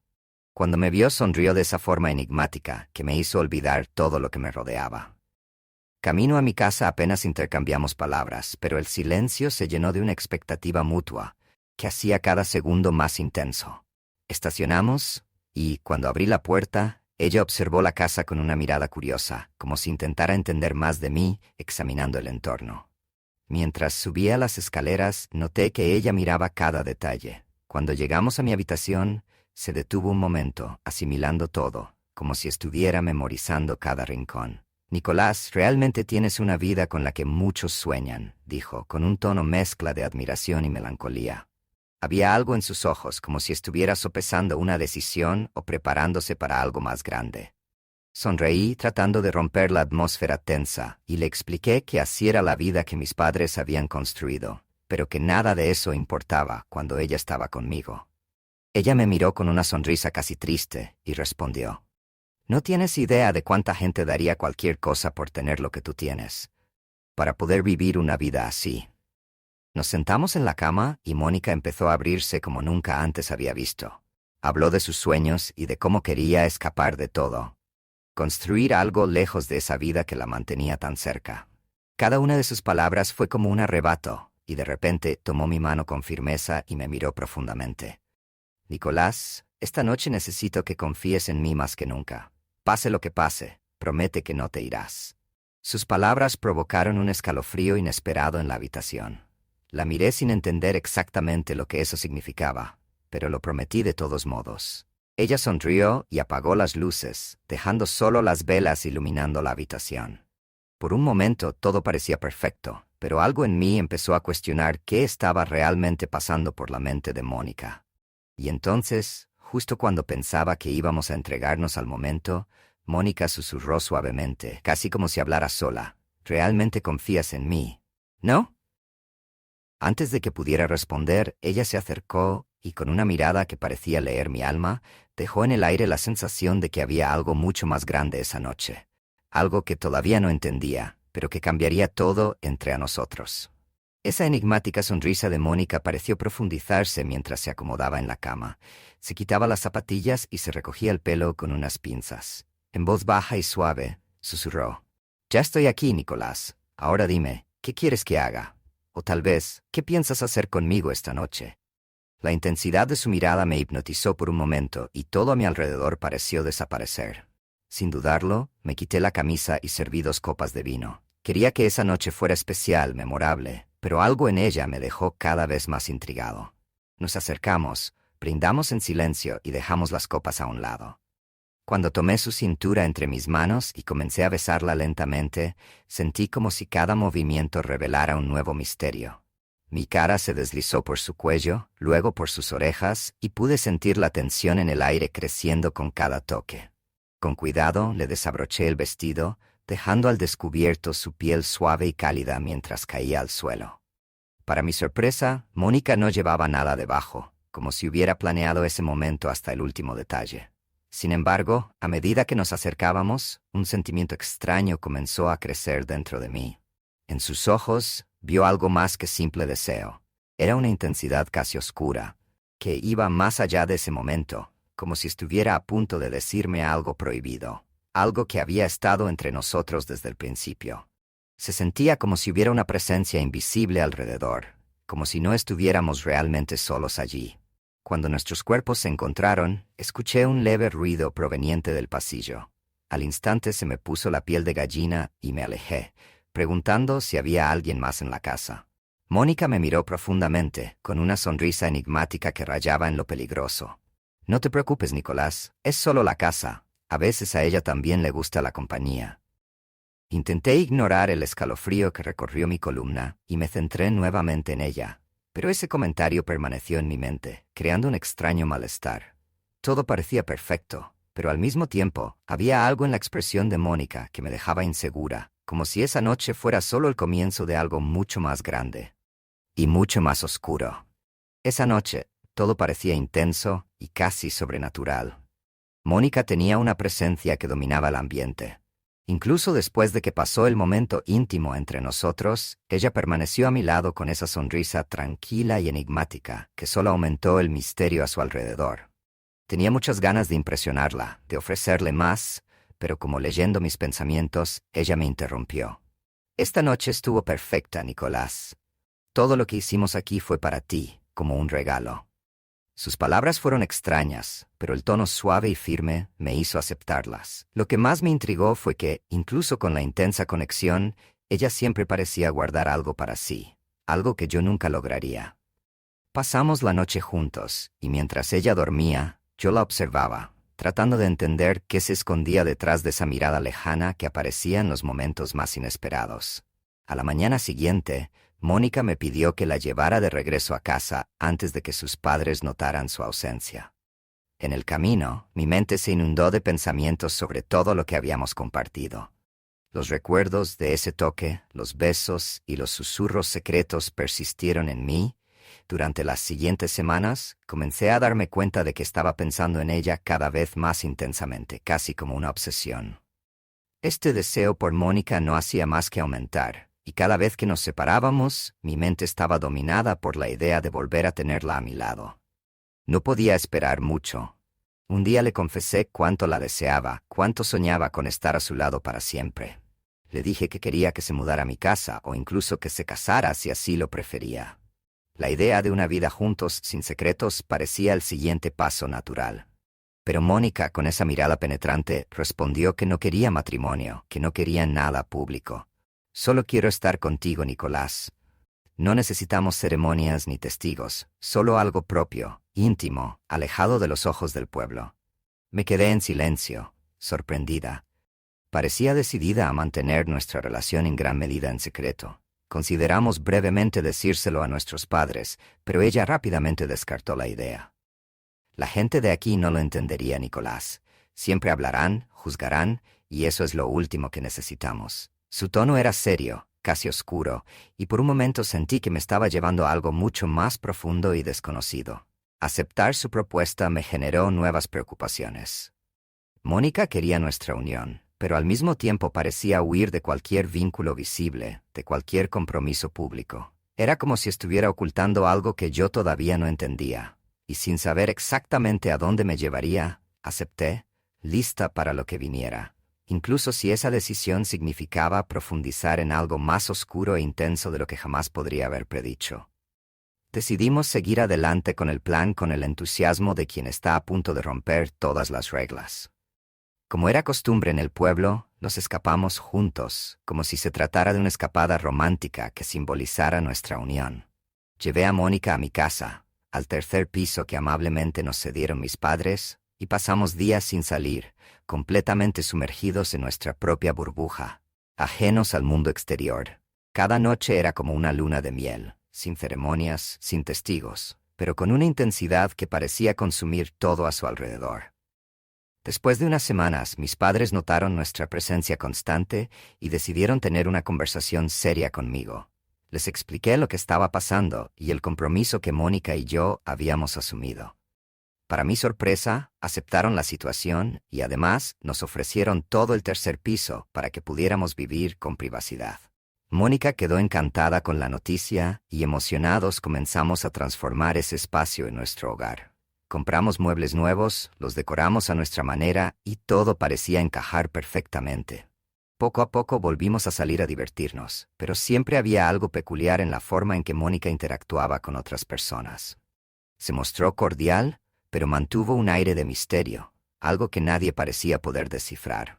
Cuando me vio, sonrió de esa forma enigmática que me hizo olvidar todo lo que me rodeaba. Camino a mi casa apenas intercambiamos palabras, pero el silencio se llenó de una expectativa mutua que hacía cada segundo más intenso. Estacionamos y, cuando abrí la puerta, ella observó la casa con una mirada curiosa, como si intentara entender más de mí, examinando el entorno. Mientras subía las escaleras, noté que ella miraba cada detalle. Cuando llegamos a mi habitación, se detuvo un momento, asimilando todo, como si estuviera memorizando cada rincón. «Nicolás, realmente tienes una vida con la que muchos sueñan», dijo, con un tono mezcla de admiración y melancolía. Había algo en sus ojos, como si estuviera sopesando una decisión o preparándose para algo más grande. Sonreí, tratando de romper la atmósfera tensa, y le expliqué que así era la vida que mis padres habían construido, pero que nada de eso importaba cuando ella estaba conmigo. Ella me miró con una sonrisa casi triste y respondió: «No tienes idea de cuánta gente daría cualquier cosa por tener lo que tú tienes, para poder vivir una vida así». Nos sentamos en la cama y Mónica empezó a abrirse como nunca antes había visto. Habló de sus sueños y de cómo quería escapar de todo. Construir algo lejos de esa vida que la mantenía tan cerca. Cada una de sus palabras fue como un arrebato, y de repente tomó mi mano con firmeza y me miró profundamente. «Nicolás, esta noche necesito que confíes en mí más que nunca. Pase lo que pase, promete que no te irás». Sus palabras provocaron un escalofrío inesperado en la habitación. La miré sin entender exactamente lo que eso significaba, pero lo prometí de todos modos. Ella sonrió y apagó las luces, dejando solo las velas iluminando la habitación. Por un momento todo parecía perfecto, pero algo en mí empezó a cuestionar qué estaba realmente pasando por la mente de Mónica. Y entonces, justo cuando pensaba que íbamos a entregarnos al momento, Mónica susurró suavemente, casi como si hablara sola: «¿Realmente confías en mí, no?». Antes de que pudiera responder, ella se acercó y, con una mirada que parecía leer mi alma, dejó en el aire la sensación de que había algo mucho más grande esa noche. Algo que todavía no entendía, pero que cambiaría todo entre nosotros. Esa enigmática sonrisa de Mónica pareció profundizarse mientras se acomodaba en la cama. Se quitaba las zapatillas y se recogía el pelo con unas pinzas. En voz baja y suave, susurró: «Ya estoy aquí, Nicolás. Ahora dime, ¿qué quieres que haga? O tal vez, ¿qué piensas hacer conmigo esta noche?». La intensidad de su mirada me hipnotizó por un momento y todo a mi alrededor pareció desaparecer. Sin dudarlo, me quité la camisa y serví 2 copas de vino. Quería que esa noche fuera especial, memorable, pero algo en ella me dejó cada vez más intrigado. Nos acercamos, brindamos en silencio y dejamos las copas a un lado. Cuando tomé su cintura entre mis manos y comencé a besarla lentamente, sentí como si cada movimiento revelara un nuevo misterio. Mi cara se deslizó por su cuello, luego por sus orejas, y pude sentir la tensión en el aire creciendo con cada toque. Con cuidado le desabroché el vestido, dejando al descubierto su piel suave y cálida mientras caía al suelo. Para mi sorpresa, Mónica no llevaba nada debajo, como si hubiera planeado ese momento hasta el último detalle. Sin embargo, a medida que nos acercábamos, un sentimiento extraño comenzó a crecer dentro de mí. En sus ojos vio algo más que simple deseo. Era una intensidad casi oscura, que iba más allá de ese momento, como si estuviera a punto de decirme algo prohibido, algo que había estado entre nosotros desde el principio. Se sentía como si hubiera una presencia invisible alrededor, como si no estuviéramos realmente solos allí. Cuando nuestros cuerpos se encontraron, escuché un leve ruido proveniente del pasillo. Al instante se me puso la piel de gallina y me alejé, preguntando si había alguien más en la casa. Mónica me miró profundamente, con una sonrisa enigmática que rayaba en lo peligroso. «No te preocupes, Nicolás, es solo la casa. A veces a ella también le gusta la compañía». Intenté ignorar el escalofrío que recorrió mi columna y me centré nuevamente en ella, pero ese comentario permaneció en mi mente, creando un extraño malestar. Todo parecía perfecto, pero al mismo tiempo había algo en la expresión de Mónica que me dejaba insegura, como si esa noche fuera solo el comienzo de algo mucho más grande y mucho más oscuro. Esa noche, todo parecía intenso y casi sobrenatural. Mónica tenía una presencia que dominaba el ambiente. Incluso después de que pasó el momento íntimo entre nosotros, ella permaneció a mi lado con esa sonrisa tranquila y enigmática que solo aumentó el misterio a su alrededor. Tenía muchas ganas de impresionarla, de ofrecerle más, pero como leyendo mis pensamientos, ella me interrumpió. «Esta noche estuvo perfecta, Nicolás. Todo lo que hicimos aquí fue para ti, como un regalo». Sus palabras fueron extrañas, pero el tono suave y firme me hizo aceptarlas. Lo que más me intrigó fue que, incluso con la intensa conexión, ella siempre parecía guardar algo para sí, algo que yo nunca lograría. Pasamos la noche juntos, y mientras ella dormía, yo la observaba, tratando de entender qué se escondía detrás de esa mirada lejana que aparecía en los momentos más inesperados. A la mañana siguiente, Mónica me pidió que la llevara de regreso a casa antes de que sus padres notaran su ausencia. En el camino, mi mente se inundó de pensamientos sobre todo lo que habíamos compartido. Los recuerdos de ese toque, los besos y los susurros secretos persistieron en mí. Durante las siguientes semanas, comencé a darme cuenta de que estaba pensando en ella cada vez más intensamente, casi como una obsesión. Este deseo por Mónica no hacía más que aumentar, y cada vez que nos separábamos, mi mente estaba dominada por la idea de volver a tenerla a mi lado. No podía esperar mucho. Un día le confesé cuánto la deseaba, cuánto soñaba con estar a su lado para siempre. Le dije que quería que se mudara a mi casa o incluso que se casara si así lo prefería. La idea de una vida juntos sin secretos parecía el siguiente paso natural. Pero Mónica, con esa mirada penetrante, respondió que no quería matrimonio, que no quería nada público. «Solo quiero estar contigo, Nicolás. No necesitamos ceremonias ni testigos, solo algo propio, íntimo, alejado de los ojos del pueblo». Me quedé en silencio, sorprendida. Parecía decidida a mantener nuestra relación en gran medida en secreto. Consideramos brevemente decírselo a nuestros padres, pero ella rápidamente descartó la idea. «La gente de aquí no lo entendería, Nicolás. Siempre hablarán, juzgarán, y eso es lo último que necesitamos». Su tono era serio, casi oscuro, y por un momento sentí que me estaba llevando a algo mucho más profundo y desconocido. Aceptar su propuesta me generó nuevas preocupaciones. Mónica quería nuestra unión, pero al mismo tiempo parecía huir de cualquier vínculo visible, de cualquier compromiso público. Era como si estuviera ocultando algo que yo todavía no entendía, y sin saber exactamente a dónde me llevaría, acepté, lista para lo que viniera. Incluso si esa decisión significaba profundizar en algo más oscuro e intenso de lo que jamás podría haber predicho. Decidimos seguir adelante con el plan con el entusiasmo de quien está a punto de romper todas las reglas. Como era costumbre en el pueblo, nos escapamos juntos, como si se tratara de una escapada romántica que simbolizara nuestra unión. Llevé a Mónica a mi casa, al tercer piso que amablemente nos cedieron mis padres, y pasamos días sin salir, completamente sumergidos en nuestra propia burbuja, ajenos al mundo exterior. Cada noche era como una luna de miel, sin ceremonias, sin testigos, pero con una intensidad que parecía consumir todo a su alrededor. Después de unas semanas, mis padres notaron nuestra presencia constante y decidieron tener una conversación seria conmigo. Les expliqué lo que estaba pasando y el compromiso que Mónica y yo habíamos asumido. Para mi sorpresa, aceptaron la situación y además nos ofrecieron todo el tercer piso para que pudiéramos vivir con privacidad. Mónica quedó encantada con la noticia y emocionados comenzamos a transformar ese espacio en nuestro hogar. Compramos muebles nuevos, los decoramos a nuestra manera y todo parecía encajar perfectamente. Poco a poco volvimos a salir a divertirnos, pero siempre había algo peculiar en la forma en que Mónica interactuaba con otras personas. Se mostró cordial, pero mantuvo un aire de misterio, algo que nadie parecía poder descifrar.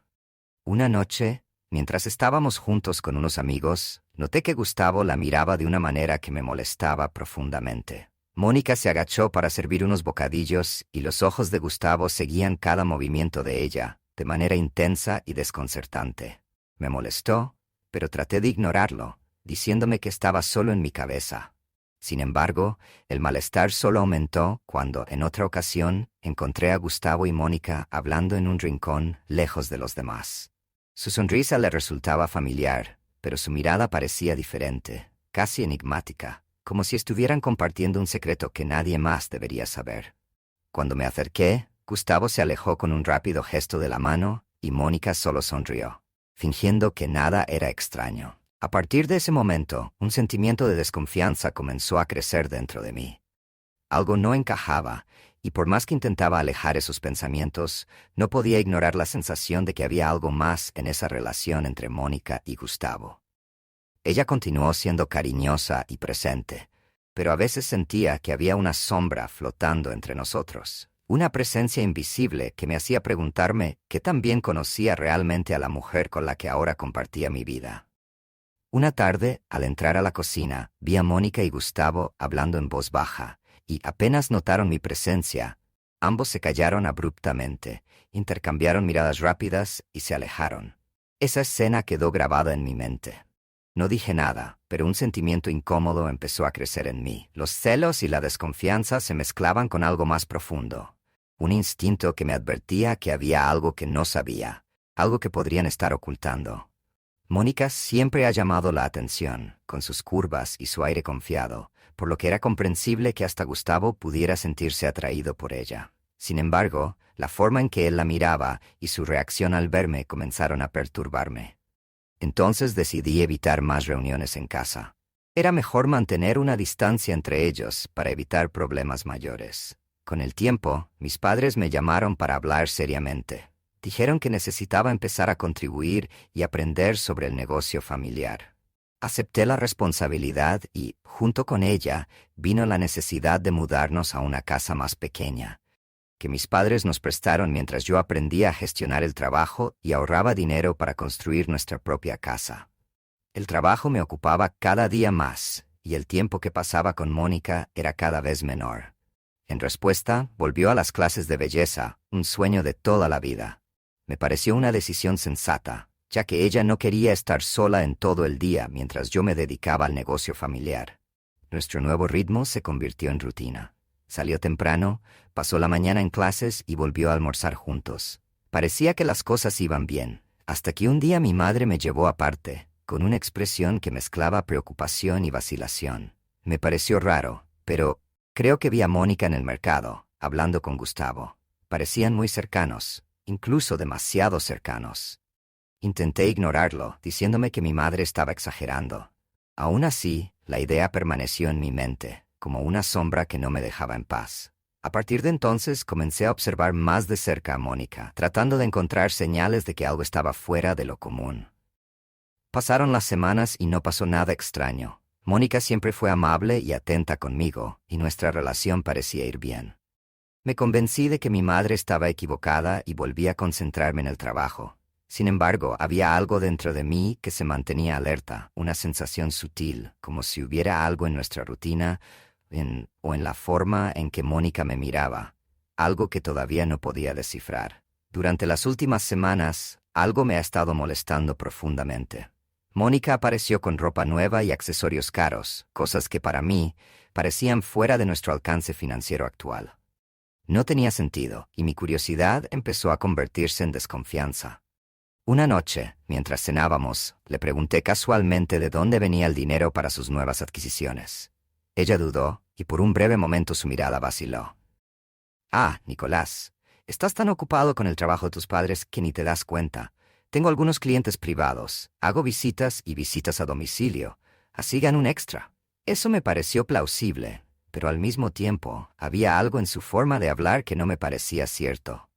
Una noche, mientras estábamos juntos con unos amigos, noté que Gustavo la miraba de una manera que me molestaba profundamente. Mónica se agachó para servir unos bocadillos y los ojos de Gustavo seguían cada movimiento de ella, de manera intensa y desconcertante. Me molestó, pero traté de ignorarlo, diciéndome que estaba solo en mi cabeza. Sin embargo, el malestar solo aumentó cuando, en otra ocasión, encontré a Gustavo y Mónica hablando en un rincón lejos de los demás. Su sonrisa le resultaba familiar, pero su mirada parecía diferente, casi enigmática, como si estuvieran compartiendo un secreto que nadie más debería saber. Cuando me acerqué, Gustavo se alejó con un rápido gesto de la mano y Mónica solo sonrió, fingiendo que nada era extraño. A partir de ese momento, un sentimiento de desconfianza comenzó a crecer dentro de mí. Algo no encajaba, y por más que intentaba alejar esos pensamientos, no podía ignorar la sensación de que había algo más en esa relación entre Mónica y Gustavo. Ella continuó siendo cariñosa y presente, pero a veces sentía que había una sombra flotando entre nosotros, una presencia invisible que me hacía preguntarme qué tan bien conocía realmente a la mujer con la que ahora compartía mi vida. Una tarde, al entrar a la cocina, vi a Mónica y Gustavo hablando en voz baja, y apenas notaron mi presencia, ambos se callaron abruptamente, intercambiaron miradas rápidas y se alejaron. Esa escena quedó grabada en mi mente. No dije nada, pero un sentimiento incómodo empezó a crecer en mí. Los celos y la desconfianza se mezclaban con algo más profundo. Un instinto que me advertía que había algo que no sabía, algo que podrían estar ocultando. Mónica siempre ha llamado la atención, con sus curvas y su aire confiado, por lo que era comprensible que hasta Gustavo pudiera sentirse atraído por ella. Sin embargo, la forma en que él la miraba y su reacción al verme comenzaron a perturbarme. Entonces decidí evitar más reuniones en casa. Era mejor mantener una distancia entre ellos para evitar problemas mayores. Con el tiempo, mis padres me llamaron para hablar seriamente. Dijeron que necesitaba empezar a contribuir y aprender sobre el negocio familiar. Acepté la responsabilidad y, junto con ella, vino la necesidad de mudarnos a una casa más pequeña, que mis padres nos prestaron mientras yo aprendía a gestionar el trabajo y ahorraba dinero para construir nuestra propia casa. El trabajo me ocupaba cada día más, y el tiempo que pasaba con Mónica era cada vez menor. En respuesta, volvió a las clases de belleza, un sueño de toda la vida. Me pareció una decisión sensata, ya que ella no quería estar sola en todo el día mientras yo me dedicaba al negocio familiar. Nuestro nuevo ritmo se convirtió en rutina. Salió temprano, pasó la mañana en clases y volvió a almorzar juntos. Parecía que las cosas iban bien, hasta que un día mi madre me llevó aparte, con una expresión que mezclaba preocupación y vacilación. Me pareció raro, pero creo que vi a Mónica en el mercado, hablando con Gustavo. Parecían muy cercanos, incluso demasiado cercanos. Intenté ignorarlo, diciéndome que mi madre estaba exagerando. Aún así, la idea permaneció en mi mente, como una sombra que no me dejaba en paz. A partir de entonces comencé a observar más de cerca a Mónica, tratando de encontrar señales de que algo estaba fuera de lo común. Pasaron las semanas y no pasó nada extraño. Mónica siempre fue amable y atenta conmigo, y nuestra relación parecía ir bien. Me convencí de que mi madre estaba equivocada y volví a concentrarme en el trabajo. Sin embargo, había algo dentro de mí que se mantenía alerta, una sensación sutil, como si hubiera algo en nuestra rutina o en la forma en que Mónica me miraba, algo que todavía no podía descifrar. Durante las últimas semanas, algo me ha estado molestando profundamente. Mónica apareció con ropa nueva y accesorios caros, cosas que para mí parecían fuera de nuestro alcance financiero actual. No tenía sentido, y mi curiosidad empezó a convertirse en desconfianza. Una noche, mientras cenábamos, le pregunté casualmente de dónde venía el dinero para sus nuevas adquisiciones. Ella dudó, y por un breve momento su mirada vaciló. Ah, Nicolás, estás tan ocupado con el trabajo de tus padres que ni te das cuenta. Tengo algunos clientes privados, hago visitas y visitas a domicilio, así gano un extra. Eso me pareció plausible, pero al mismo tiempo había algo en su forma de hablar que no me parecía cierto.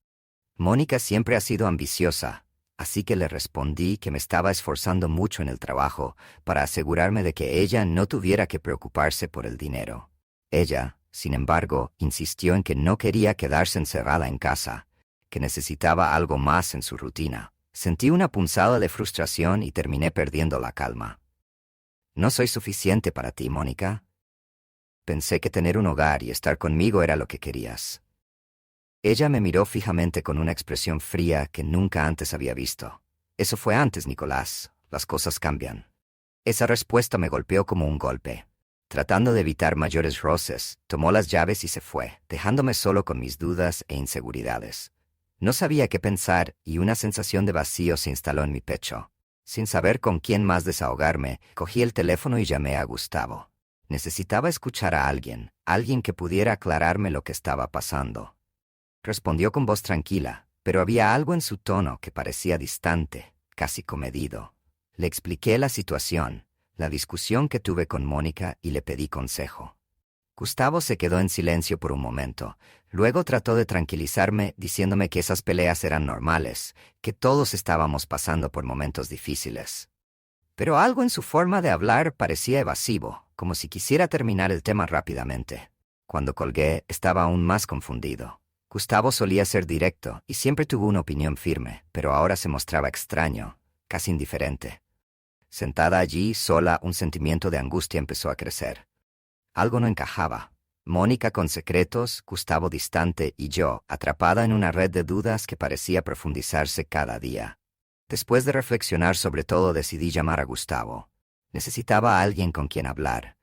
Mónica siempre ha sido ambiciosa, así que le respondí que me estaba esforzando mucho en el trabajo para asegurarme de que ella no tuviera que preocuparse por el dinero. Ella, sin embargo, insistió en que no quería quedarse encerrada en casa, que necesitaba algo más en su rutina. Sentí una punzada de frustración y terminé perdiendo la calma. ¿No soy suficiente para ti, Mónica? Pensé que tener un hogar y estar conmigo era lo que querías. Ella me miró fijamente con una expresión fría que nunca antes había visto. Eso fue antes, Nicolás. Las cosas cambian. Esa respuesta me golpeó como un golpe. Tratando de evitar mayores roces, tomó las llaves y se fue, dejándome solo con mis dudas e inseguridades. No sabía qué pensar y una sensación de vacío se instaló en mi pecho. Sin saber con quién más desahogarme, cogí el teléfono y llamé a Gustavo. Necesitaba escuchar a alguien que pudiera aclararme lo que estaba pasando. Respondió con voz tranquila, pero había algo en su tono que parecía distante, casi comedido. Le expliqué la situación, la discusión que tuve con Mónica y le pedí consejo. Gustavo se quedó en silencio por un momento. Luego trató de tranquilizarme diciéndome que esas peleas eran normales, que todos estábamos pasando por momentos difíciles. Pero algo en su forma de hablar parecía evasivo, como si quisiera terminar el tema rápidamente. Cuando colgué, estaba aún más confundido. Gustavo solía ser directo y siempre tuvo una opinión firme, pero ahora se mostraba extraño, casi indiferente. Sentada allí, sola, un sentimiento de angustia empezó a crecer. Algo no encajaba. Mónica con secretos, Gustavo distante y yo, atrapada en una red de dudas que parecía profundizarse cada día. Después de reflexionar sobre todo, decidí llamar a Gustavo. Necesitaba a alguien con quien hablar,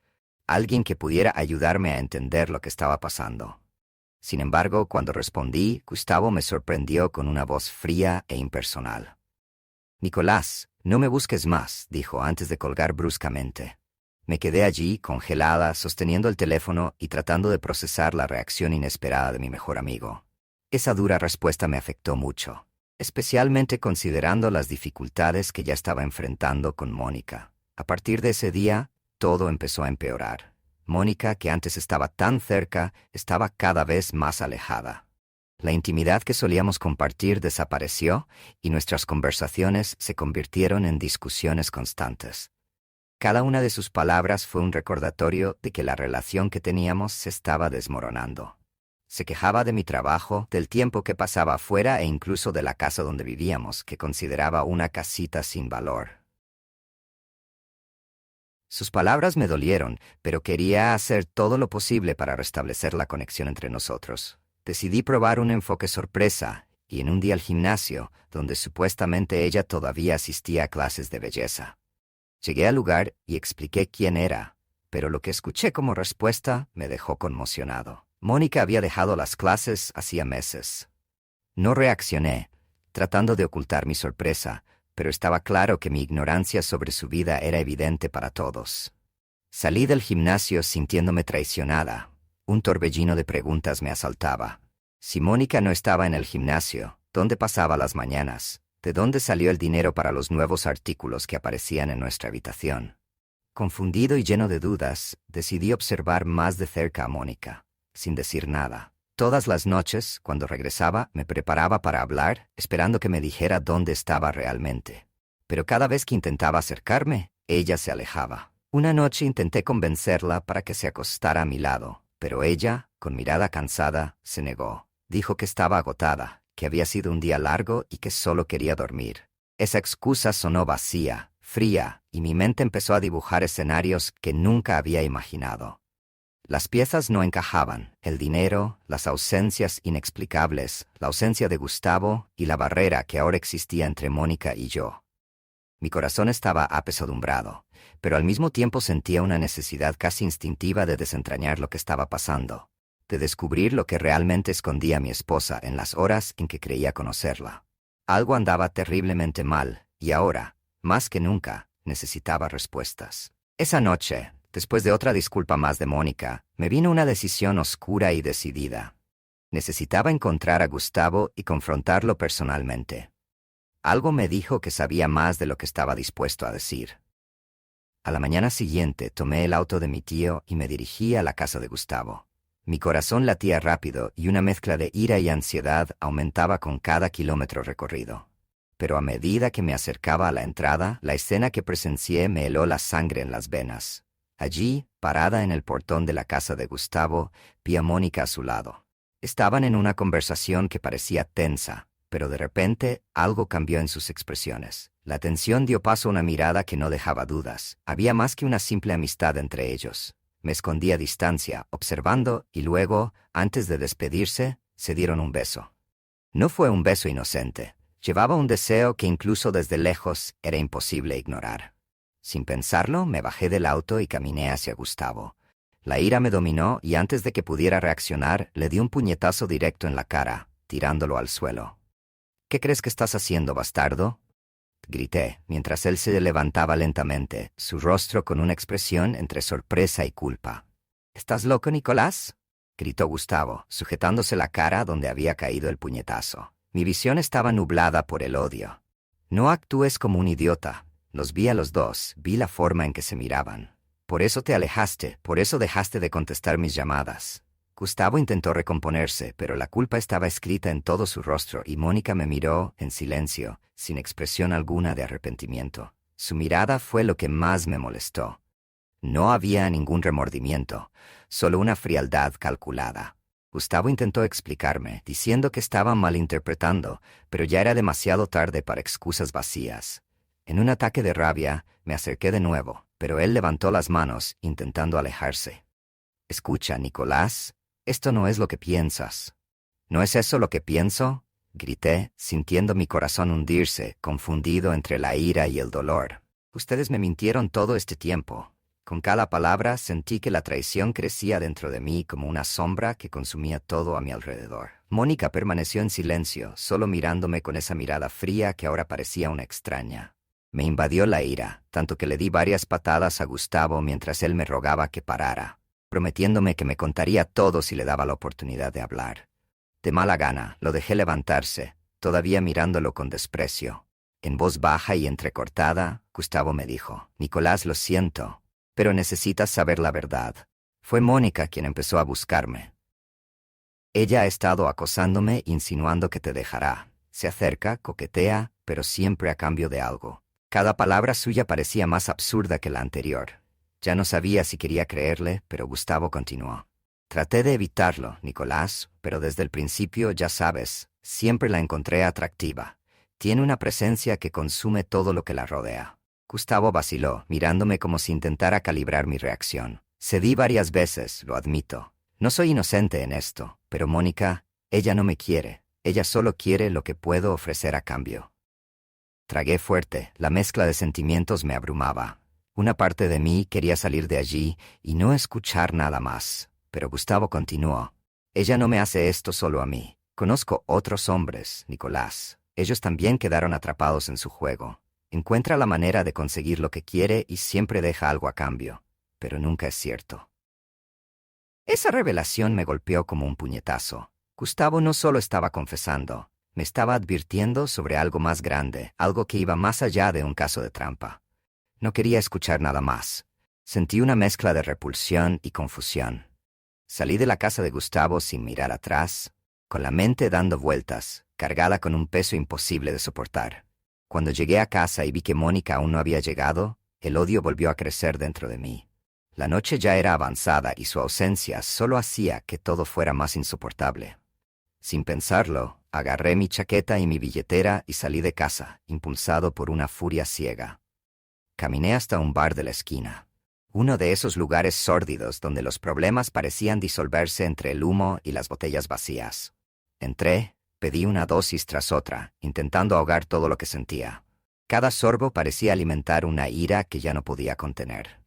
alguien que pudiera ayudarme a entender lo que estaba pasando. Sin embargo, cuando respondí, Gustavo me sorprendió con una voz fría e impersonal. «Nicolás, no me busques más», dijo antes de colgar bruscamente. Me quedé allí, congelada, sosteniendo el teléfono y tratando de procesar la reacción inesperada de mi mejor amigo. Esa dura respuesta me afectó mucho, especialmente considerando las dificultades que ya estaba enfrentando con Mónica. A partir de ese día, todo empezó a empeorar. Mónica, que antes estaba tan cerca, estaba cada vez más alejada. La intimidad que solíamos compartir desapareció y nuestras conversaciones se convirtieron en discusiones constantes. Cada una de sus palabras fue un recordatorio de que la relación que teníamos se estaba desmoronando. Se quejaba de mi trabajo, del tiempo que pasaba afuera e incluso de la casa donde vivíamos, que consideraba una casita sin valor. Sus palabras me dolieron, pero quería hacer todo lo posible para restablecer la conexión entre nosotros. Decidí probar un enfoque sorpresa, y en un día al gimnasio, donde supuestamente ella todavía asistía a clases de belleza. Llegué al lugar y expliqué quién era, pero lo que escuché como respuesta me dejó conmocionado. Mónica había dejado las clases hacía meses. No reaccioné, tratando de ocultar mi sorpresa, pero estaba claro que mi ignorancia sobre su vida era evidente para todos. Salí del gimnasio sintiéndome traicionada. Un torbellino de preguntas me asaltaba. Si Mónica no estaba en el gimnasio, ¿dónde pasaba las mañanas? ¿De dónde salió el dinero para los nuevos artículos que aparecían en nuestra habitación? Confundido y lleno de dudas, decidí observar más de cerca a Mónica, sin decir nada. Todas las noches, cuando regresaba, me preparaba para hablar, esperando que me dijera dónde estaba realmente. Pero cada vez que intentaba acercarme, ella se alejaba. Una noche intenté convencerla para que se acostara a mi lado, pero ella, con mirada cansada, se negó. Dijo que estaba agotada, que había sido un día largo y que solo quería dormir. Esa excusa sonó vacía, fría, y mi mente empezó a dibujar escenarios que nunca había imaginado. Las piezas no encajaban: el dinero, las ausencias inexplicables, la ausencia de Gustavo y la barrera que ahora existía entre Mónica y yo. Mi corazón estaba apesadumbrado, pero al mismo tiempo sentía una necesidad casi instintiva de desentrañar lo que estaba pasando, de descubrir lo que realmente escondía mi esposa en las horas en que creía conocerla. Algo andaba terriblemente mal, y ahora, más que nunca, necesitaba respuestas. Esa noche, después de otra disculpa más de Mónica, me vino una decisión oscura y decidida. Necesitaba encontrar a Gustavo y confrontarlo personalmente. Algo me dijo que sabía más de lo que estaba dispuesto a decir. A la mañana siguiente tomé el auto de mi tío y me dirigí a la casa de Gustavo. Mi corazón latía rápido y una mezcla de ira y ansiedad aumentaba con cada kilómetro recorrido. Pero a medida que me acercaba a la entrada, la escena que presencié me heló la sangre en las venas. Allí, parada en el portón de la casa de Gustavo, vi a Mónica a su lado. Estaban en una conversación que parecía tensa, pero de repente algo cambió en sus expresiones. La tensión dio paso a una mirada que no dejaba dudas. Había más que una simple amistad entre ellos. Me escondí a distancia, observando, y luego, antes de despedirse, se dieron un beso. No fue un beso inocente. Llevaba un deseo que incluso desde lejos era imposible ignorar. Sin pensarlo, me bajé del auto y caminé hacia Gustavo. La ira me dominó y antes de que pudiera reaccionar, le di un puñetazo directo en la cara, tirándolo al suelo. «¿Qué crees que estás haciendo, bastardo?», grité, mientras él se levantaba lentamente, su rostro con una expresión entre sorpresa y culpa. «¿Estás loco, Nicolás?», gritó Gustavo, sujetándose la cara donde había caído el puñetazo. Mi visión estaba nublada por el odio. «No actúes como un idiota». Los vi a los dos, vi la forma en que se miraban. «Por eso te alejaste, por eso dejaste de contestar mis llamadas». Gustavo intentó recomponerse, pero la culpa estaba escrita en todo su rostro y Mónica me miró en silencio, sin expresión alguna de arrepentimiento. Su mirada fue lo que más me molestó. No había ningún remordimiento, solo una frialdad calculada. Gustavo intentó explicarme, diciendo que estaba malinterpretando, pero ya era demasiado tarde para excusas vacías. En un ataque de rabia, me acerqué de nuevo, pero él levantó las manos, intentando alejarse. «Escucha, Nicolás, esto no es lo que piensas». «¿No es eso lo que pienso?», grité, sintiendo mi corazón hundirse, confundido entre la ira y el dolor. «Ustedes me mintieron todo este tiempo». Con cada palabra sentí que la traición crecía dentro de mí como una sombra que consumía todo a mi alrededor. Mónica permaneció en silencio, solo mirándome con esa mirada fría que ahora parecía una extraña. Me invadió la ira, tanto que le di varias patadas a Gustavo mientras él me rogaba que parara, prometiéndome que me contaría todo si le daba la oportunidad de hablar. De mala gana, lo dejé levantarse, todavía mirándolo con desprecio. En voz baja y entrecortada, Gustavo me dijo: «Nicolás, lo siento, pero necesitas saber la verdad. Fue Mónica quien empezó a buscarme. Ella ha estado acosándome, insinuando que te dejará. Se acerca, coquetea, pero siempre a cambio de algo». Cada palabra suya parecía más absurda que la anterior. Ya no sabía si quería creerle, pero Gustavo continuó: «Traté de evitarlo, Nicolás, pero desde el principio, ya sabes, siempre la encontré atractiva. Tiene una presencia que consume todo lo que la rodea». Gustavo vaciló, mirándome como si intentara calibrar mi reacción. Cedí varias veces, lo admito. No soy inocente en esto, pero Mónica, ella no me quiere. Ella solo quiere lo que puedo ofrecer a cambio. Tragué fuerte, la mezcla de sentimientos me abrumaba. Una parte de mí quería salir de allí y no escuchar nada más. Pero Gustavo continuó: «Ella no me hace esto solo a mí. Conozco otros hombres, Nicolás. Ellos también quedaron atrapados en su juego. Encuentra la manera de conseguir lo que quiere y siempre deja algo a cambio. Pero nunca es cierto». Esa revelación me golpeó como un puñetazo. Gustavo no solo estaba confesando, me estaba advirtiendo sobre algo más grande, algo que iba más allá de un caso de trampa. No quería escuchar nada más. Sentí una mezcla de repulsión y confusión. Salí de la casa de Gustavo sin mirar atrás, con la mente dando vueltas, cargada con un peso imposible de soportar. Cuando llegué a casa y vi que Mónica aún no había llegado, el odio volvió a crecer dentro de mí. La noche ya era avanzada y su ausencia solo hacía que todo fuera más insoportable. Sin pensarlo, agarré mi chaqueta y mi billetera y salí de casa, impulsado por una furia ciega. Caminé hasta un bar de la esquina, uno de esos lugares sórdidos donde los problemas parecían disolverse entre el humo y las botellas vacías. Entré, pedí una dosis tras otra, intentando ahogar todo lo que sentía. Cada sorbo parecía alimentar una ira que ya no podía contener.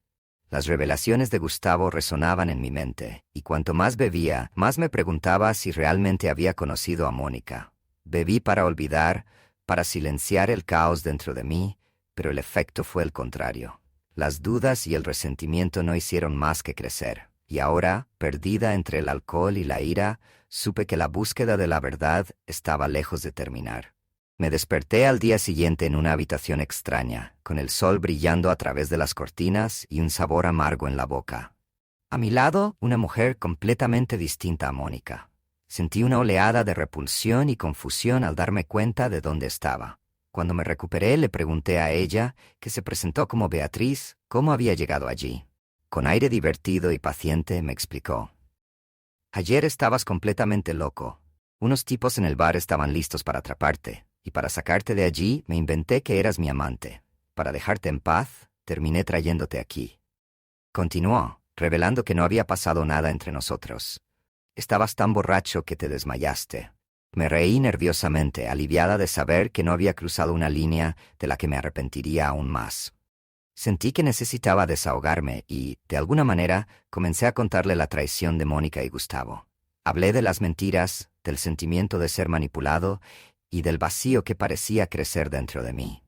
Las revelaciones de Gustavo resonaban en mi mente, y cuanto más bebía, más me preguntaba si realmente había conocido a Mónica. Bebí para olvidar, para silenciar el caos dentro de mí, pero el efecto fue el contrario. Las dudas y el resentimiento no hicieron más que crecer. y ahora, perdida entre el alcohol y la ira, supe que la búsqueda de la verdad estaba lejos de terminar. Me desperté al día siguiente en una habitación extraña, con el sol brillando a través de las cortinas y un sabor amargo en la boca. A mi lado, una mujer completamente distinta a Mónica. Sentí una oleada de repulsión y confusión al darme cuenta de dónde estaba. Cuando me recuperé, le pregunté a ella, que se presentó como Beatriz, cómo había llegado allí. Con aire divertido y paciente me explicó. Ayer estabas completamente loco. Unos tipos en el bar estaban listos para atraparte, y para sacarte de allí me inventé que eras mi amante. Para dejarte en paz, terminé trayéndote aquí. Continuó, revelando que no había pasado nada entre nosotros. Estabas tan borracho que te desmayaste. Me reí nerviosamente, aliviada de saber que no había cruzado una línea de la que me arrepentiría aún más. Sentí que necesitaba desahogarme y, de alguna manera, comencé a contarle la traición de Mónica y Gustavo. Hablé de las mentiras, del sentimiento de ser manipulado y del vacío que parecía crecer dentro de mí.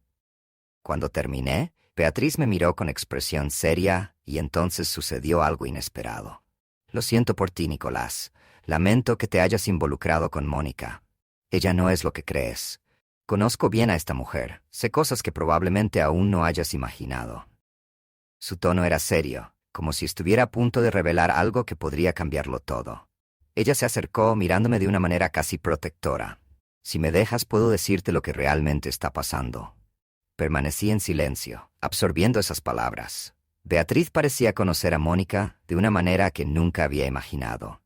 Cuando terminé, Beatriz me miró con expresión seria y entonces sucedió algo inesperado. Lo siento por ti, Nicolás. Lamento que te hayas involucrado con Mónica. Ella no es lo que crees. Conozco bien a esta mujer. Sé cosas que probablemente aún no hayas imaginado. Su tono era serio, como si estuviera a punto de revelar algo que podría cambiarlo todo. Ella se acercó mirándome de una manera casi protectora. Si me dejas, puedo decirte lo que realmente está pasando. Permanecí en silencio, absorbiendo esas palabras. Beatriz parecía conocer a Mónica de una manera que nunca había imaginado.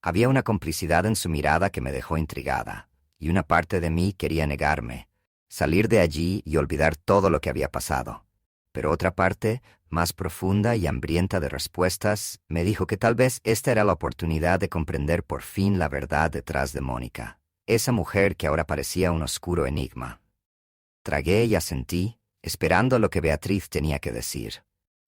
Había una complicidad en su mirada que me dejó intrigada, y una parte de mí quería negarme, salir de allí y olvidar todo lo que había pasado. Pero otra parte, más profunda y hambrienta de respuestas, me dijo que tal vez esta era la oportunidad de comprender por fin la verdad detrás de Mónica, esa mujer que ahora parecía un oscuro enigma. Tragué y asentí, esperando lo que Beatriz tenía que decir.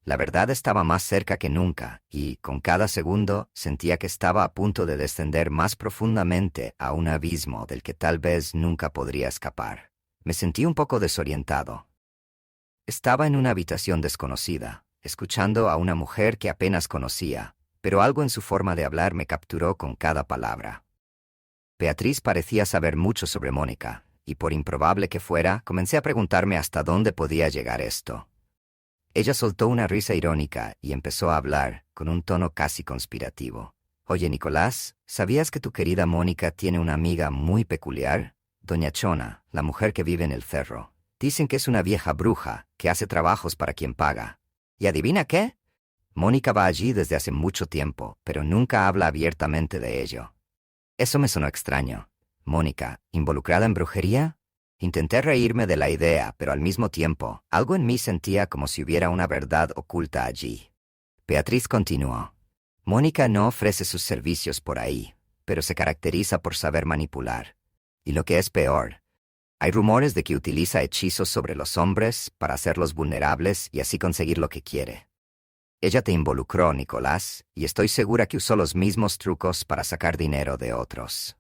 La verdad estaba más cerca que nunca, y, con cada segundo, sentía que estaba a punto de descender más profundamente a un abismo del que tal vez nunca podría escapar. Me sentí un poco desorientado. Estaba en una habitación desconocida, escuchando a una mujer que apenas conocía, pero algo en su forma de hablar me capturó con cada palabra. Beatriz parecía saber mucho sobre Mónica, y por improbable que fuera, comencé a preguntarme hasta dónde podía llegar esto. Ella soltó una risa irónica y empezó a hablar, con un tono casi conspirativo. «Oye, Nicolás, ¿sabías que tu querida Mónica tiene una amiga muy peculiar? Doña Chona, la mujer que vive en el cerro. Dicen que es una vieja bruja, que hace trabajos para quien paga. ¿Y adivina qué? Mónica va allí desde hace mucho tiempo, pero nunca habla abiertamente de ello». Eso me sonó extraño. ¿Mónica, involucrada en brujería? Intenté reírme de la idea, pero al mismo tiempo, algo en mí sentía como si hubiera una verdad oculta allí. Beatriz continuó. Mónica no ofrece sus servicios por ahí, pero se caracteriza por saber manipular. Y lo que es peor, hay rumores de que utiliza hechizos sobre los hombres para hacerlos vulnerables y así conseguir lo que quiere. Ella te involucró, Nicolás, y estoy segura que usó los mismos trucos para sacar dinero de otros.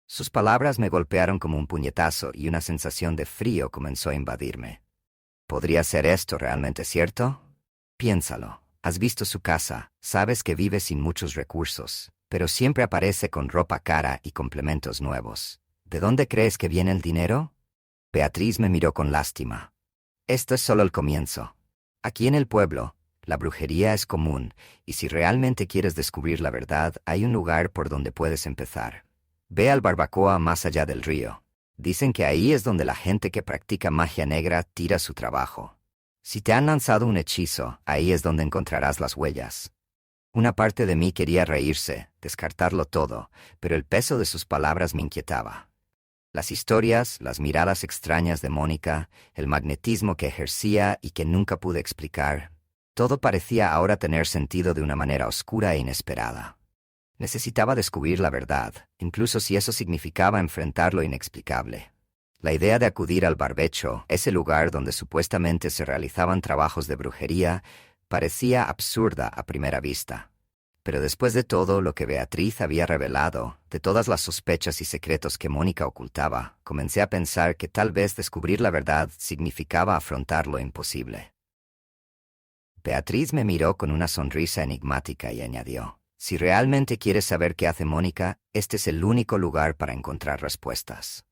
Sus palabras me golpearon como un puñetazo y una sensación de frío comenzó a invadirme. ¿Podría ser esto realmente cierto? Piénsalo. Has visto su casa, sabes que vive sin muchos recursos, pero siempre aparece con ropa cara y complementos nuevos. ¿De dónde crees que viene el dinero? Beatriz me miró con lástima. Esto es solo el comienzo. Aquí en el pueblo, la brujería es común, y si realmente quieres descubrir la verdad, hay un lugar por donde puedes empezar. Ve al Barbacoa más allá del río. Dicen que ahí es donde la gente que practica magia negra tira su trabajo. Si te han lanzado un hechizo, ahí es donde encontrarás las huellas. Una parte de mí quería reírse, descartarlo todo, pero el peso de sus palabras me inquietaba. Las historias, las miradas extrañas de Mónica, el magnetismo que ejercía y que nunca pude explicar, todo parecía ahora tener sentido de una manera oscura e inesperada. Necesitaba descubrir la verdad, incluso si eso significaba enfrentar lo inexplicable. La idea de acudir al barbecho, ese lugar donde supuestamente se realizaban trabajos de brujería, parecía absurda a primera vista. Pero después de todo lo que Beatriz había revelado, de todas las sospechas y secretos que Mónica ocultaba, comencé a pensar que tal vez descubrir la verdad significaba afrontar lo imposible. Beatriz me miró con una sonrisa enigmática y añadió: si realmente quieres saber qué hace Mónica, este es el único lugar para encontrar respuestas.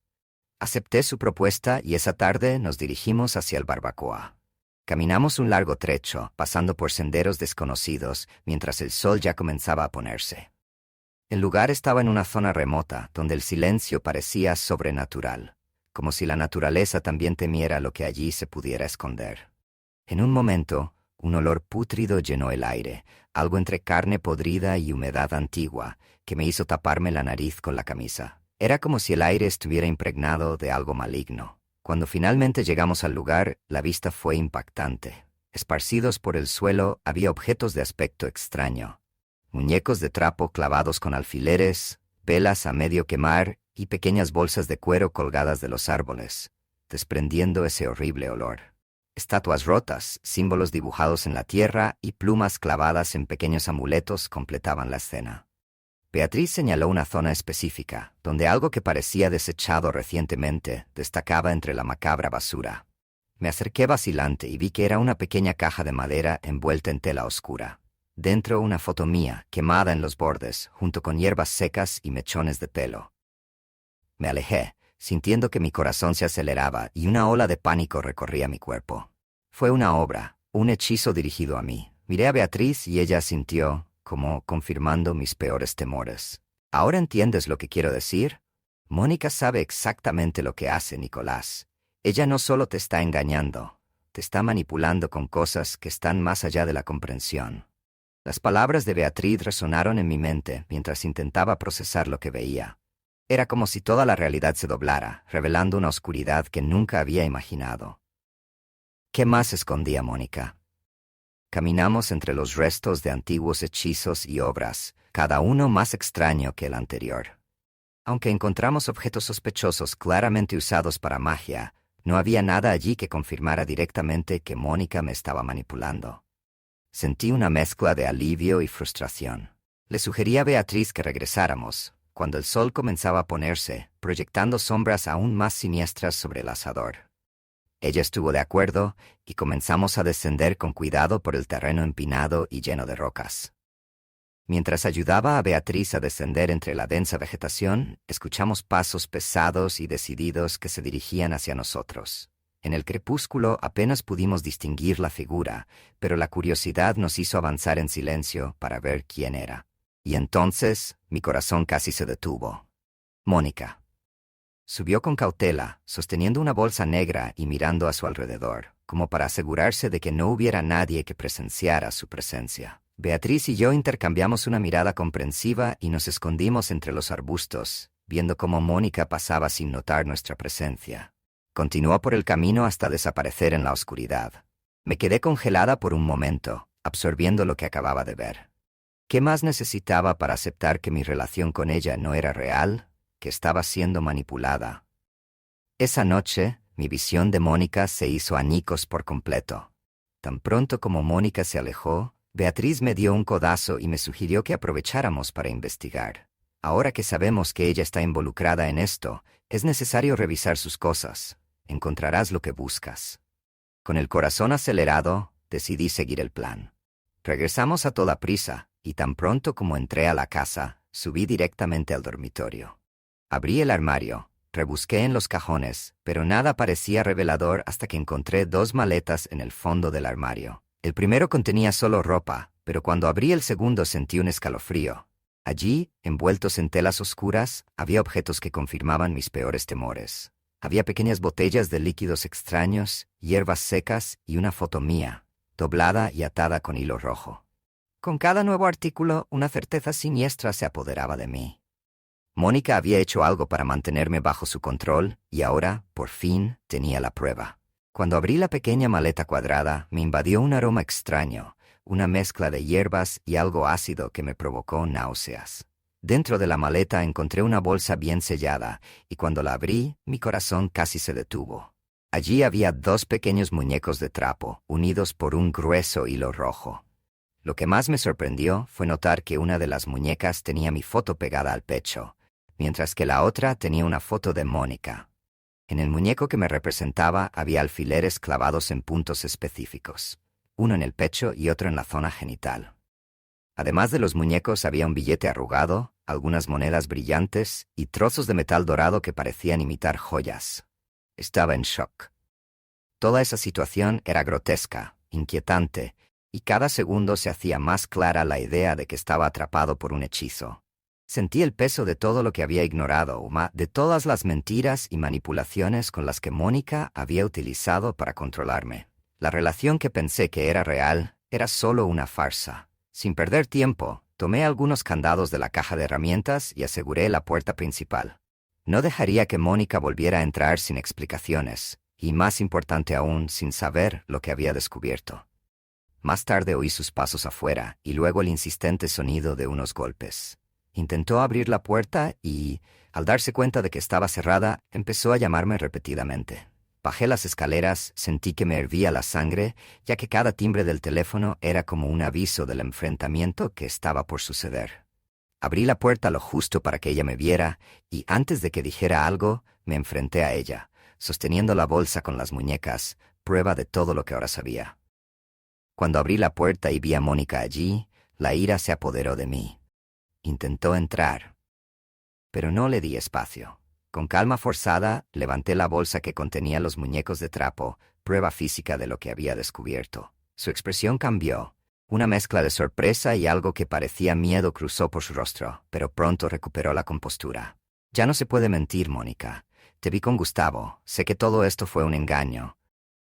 Acepté su propuesta y esa tarde nos dirigimos hacia el Barbacoa. Caminamos un largo trecho, pasando por senderos desconocidos, mientras el sol ya comenzaba a ponerse. El lugar estaba en una zona remota, donde el silencio parecía sobrenatural, como si la naturaleza también temiera lo que allí se pudiera esconder. En un momento, un olor pútrido llenó el aire, algo entre carne podrida y humedad antigua, que me hizo taparme la nariz con la camisa. Era como si el aire estuviera impregnado de algo maligno. Cuando finalmente llegamos al lugar, la vista fue impactante. Esparcidos por el suelo había objetos de aspecto extraño: muñecos de trapo clavados con alfileres, velas a medio quemar y pequeñas bolsas de cuero colgadas de los árboles, desprendiendo ese horrible olor. Estatuas rotas, símbolos dibujados en la tierra y plumas clavadas en pequeños amuletos completaban la escena. Beatriz señaló una zona específica, donde algo que parecía desechado recientemente destacaba entre la macabra basura. Me acerqué vacilante y vi que era una pequeña caja de madera envuelta en tela oscura. Dentro una foto mía, quemada en los bordes, junto con hierbas secas y mechones de pelo. Me alejé, sintiendo que mi corazón se aceleraba y una ola de pánico recorría mi cuerpo. Fue una obra, un hechizo dirigido a mí. Miré a Beatriz y ella asintió, como confirmando mis peores temores. ¿Ahora entiendes lo que quiero decir? Mónica sabe exactamente lo que hace, Nicolás. Ella no solo te está engañando, te está manipulando con cosas que están más allá de la comprensión. Las palabras de Beatriz resonaron en mi mente mientras intentaba procesar lo que veía. Era como si toda la realidad se doblara, revelando una oscuridad que nunca había imaginado. ¿Qué más escondía Mónica? Caminamos entre los restos de antiguos hechizos y obras, cada uno más extraño que el anterior. Aunque encontramos objetos sospechosos claramente usados para magia, no había nada allí que confirmara directamente que Mónica me estaba manipulando. Sentí una mezcla de alivio y frustración. Le sugerí a Beatriz que regresáramos, cuando el sol comenzaba a ponerse, proyectando sombras aún más siniestras sobre el asador. Ella estuvo de acuerdo y comenzamos a descender con cuidado por el terreno empinado y lleno de rocas. Mientras ayudaba a Beatriz a descender entre la densa vegetación, escuchamos pasos pesados y decididos que se dirigían hacia nosotros. En el crepúsculo apenas pudimos distinguir la figura, pero la curiosidad nos hizo avanzar en silencio para ver quién era. Y entonces mi corazón casi se detuvo. Mónica. Subió con cautela, sosteniendo una bolsa negra y mirando a su alrededor, como para asegurarse de que no hubiera nadie que presenciara su presencia. Beatriz y yo intercambiamos una mirada comprensiva y nos escondimos entre los arbustos, viendo cómo Mónica pasaba sin notar nuestra presencia. Continuó por el camino hasta desaparecer en la oscuridad. Me quedé congelada por un momento, absorbiendo lo que acababa de ver. ¿Qué más necesitaba para aceptar que mi relación con ella no era real, que estaba siendo manipulada? Esa noche, mi visión de Mónica se hizo añicos por completo. Tan pronto como Mónica se alejó, Beatriz me dio un codazo y me sugirió que aprovecháramos para investigar. Ahora que sabemos que ella está involucrada en esto, es necesario revisar sus cosas. Encontrarás lo que buscas. Con el corazón acelerado, decidí seguir el plan. Regresamos a toda prisa, y tan pronto como entré a la casa, subí directamente al dormitorio. Abrí el armario, rebusqué en los cajones, pero nada parecía revelador hasta que encontré 2 maletas en el fondo del armario. El primero contenía solo ropa, pero cuando abrí el segundo sentí un escalofrío. Allí, envueltos en telas oscuras, había objetos que confirmaban mis peores temores. Había pequeñas botellas de líquidos extraños, hierbas secas y una foto mía, doblada y atada con hilo rojo. Con cada nuevo artículo, una certeza siniestra se apoderaba de mí. Mónica había hecho algo para mantenerme bajo su control y ahora, por fin, tenía la prueba. Cuando abrí la pequeña maleta cuadrada, me invadió un aroma extraño, una mezcla de hierbas y algo ácido que me provocó náuseas. Dentro de la maleta encontré una bolsa bien sellada, y cuando la abrí, mi corazón casi se detuvo. Allí había 2 pequeños muñecos de trapo, unidos por un grueso hilo rojo. Lo que más me sorprendió fue notar que una de las muñecas tenía mi foto pegada al pecho, mientras que la otra tenía una foto de Mónica. En el muñeco que me representaba había alfileres clavados en puntos específicos. uno en el pecho y otro en la zona genital. Además de los muñecos había un billete arrugado, algunas monedas brillantes y trozos de metal dorado que parecían imitar joyas. Estaba en shock. Toda esa situación era grotesca, inquietante, y cada segundo se hacía más clara la idea de que estaba atrapado por un hechizo. Sentí el peso de todo lo que había ignorado, de todas las mentiras y manipulaciones con las que Mónica había utilizado para controlarme. La relación que pensé que era real era solo una farsa. Sin perder tiempo, tomé algunos candados de la caja de herramientas y aseguré la puerta principal. No dejaría que Mónica volviera a entrar sin explicaciones, y más importante aún, sin saber lo que había descubierto. Más tarde oí sus pasos afuera y luego el insistente sonido de unos golpes. Intentó abrir la puerta y, al darse cuenta de que estaba cerrada, empezó a llamarme repetidamente. Bajé las escaleras, sentí que me hervía la sangre, ya que cada timbre del teléfono era como un aviso del enfrentamiento que estaba por suceder. Abrí la puerta lo justo para que ella me viera, y antes de que dijera algo, me enfrenté a ella, sosteniendo la bolsa con las muñecas, prueba de todo lo que ahora sabía. Cuando abrí la puerta y vi a Mónica allí, la ira se apoderó de mí. Intentó entrar, pero no le di espacio. Con calma forzada, levanté la bolsa que contenía los muñecos de trapo, prueba física de lo que había descubierto. Su expresión cambió. Una mezcla de sorpresa y algo que parecía miedo cruzó por su rostro, pero pronto recuperó la compostura. Ya no se puede mentir, Mónica. Te vi con Gustavo. Sé que todo esto fue un engaño.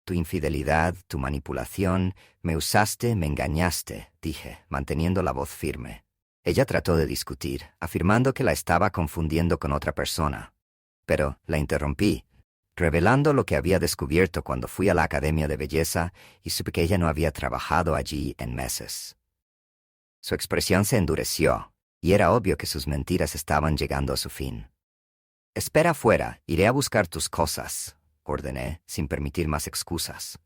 Tu infidelidad, tu manipulación, me usaste, me engañaste, dije, manteniendo la voz firme. Ella trató de discutir, afirmando que la estaba confundiendo con otra persona. Pero la interrumpí, revelando lo que había descubierto cuando fui a la Academia de Belleza y supe que ella no había trabajado allí en meses. Su expresión se endureció, y era obvio que sus mentiras estaban llegando a su fin. «Espera afuera, iré a buscar tus cosas», ordené, sin permitir más excusas.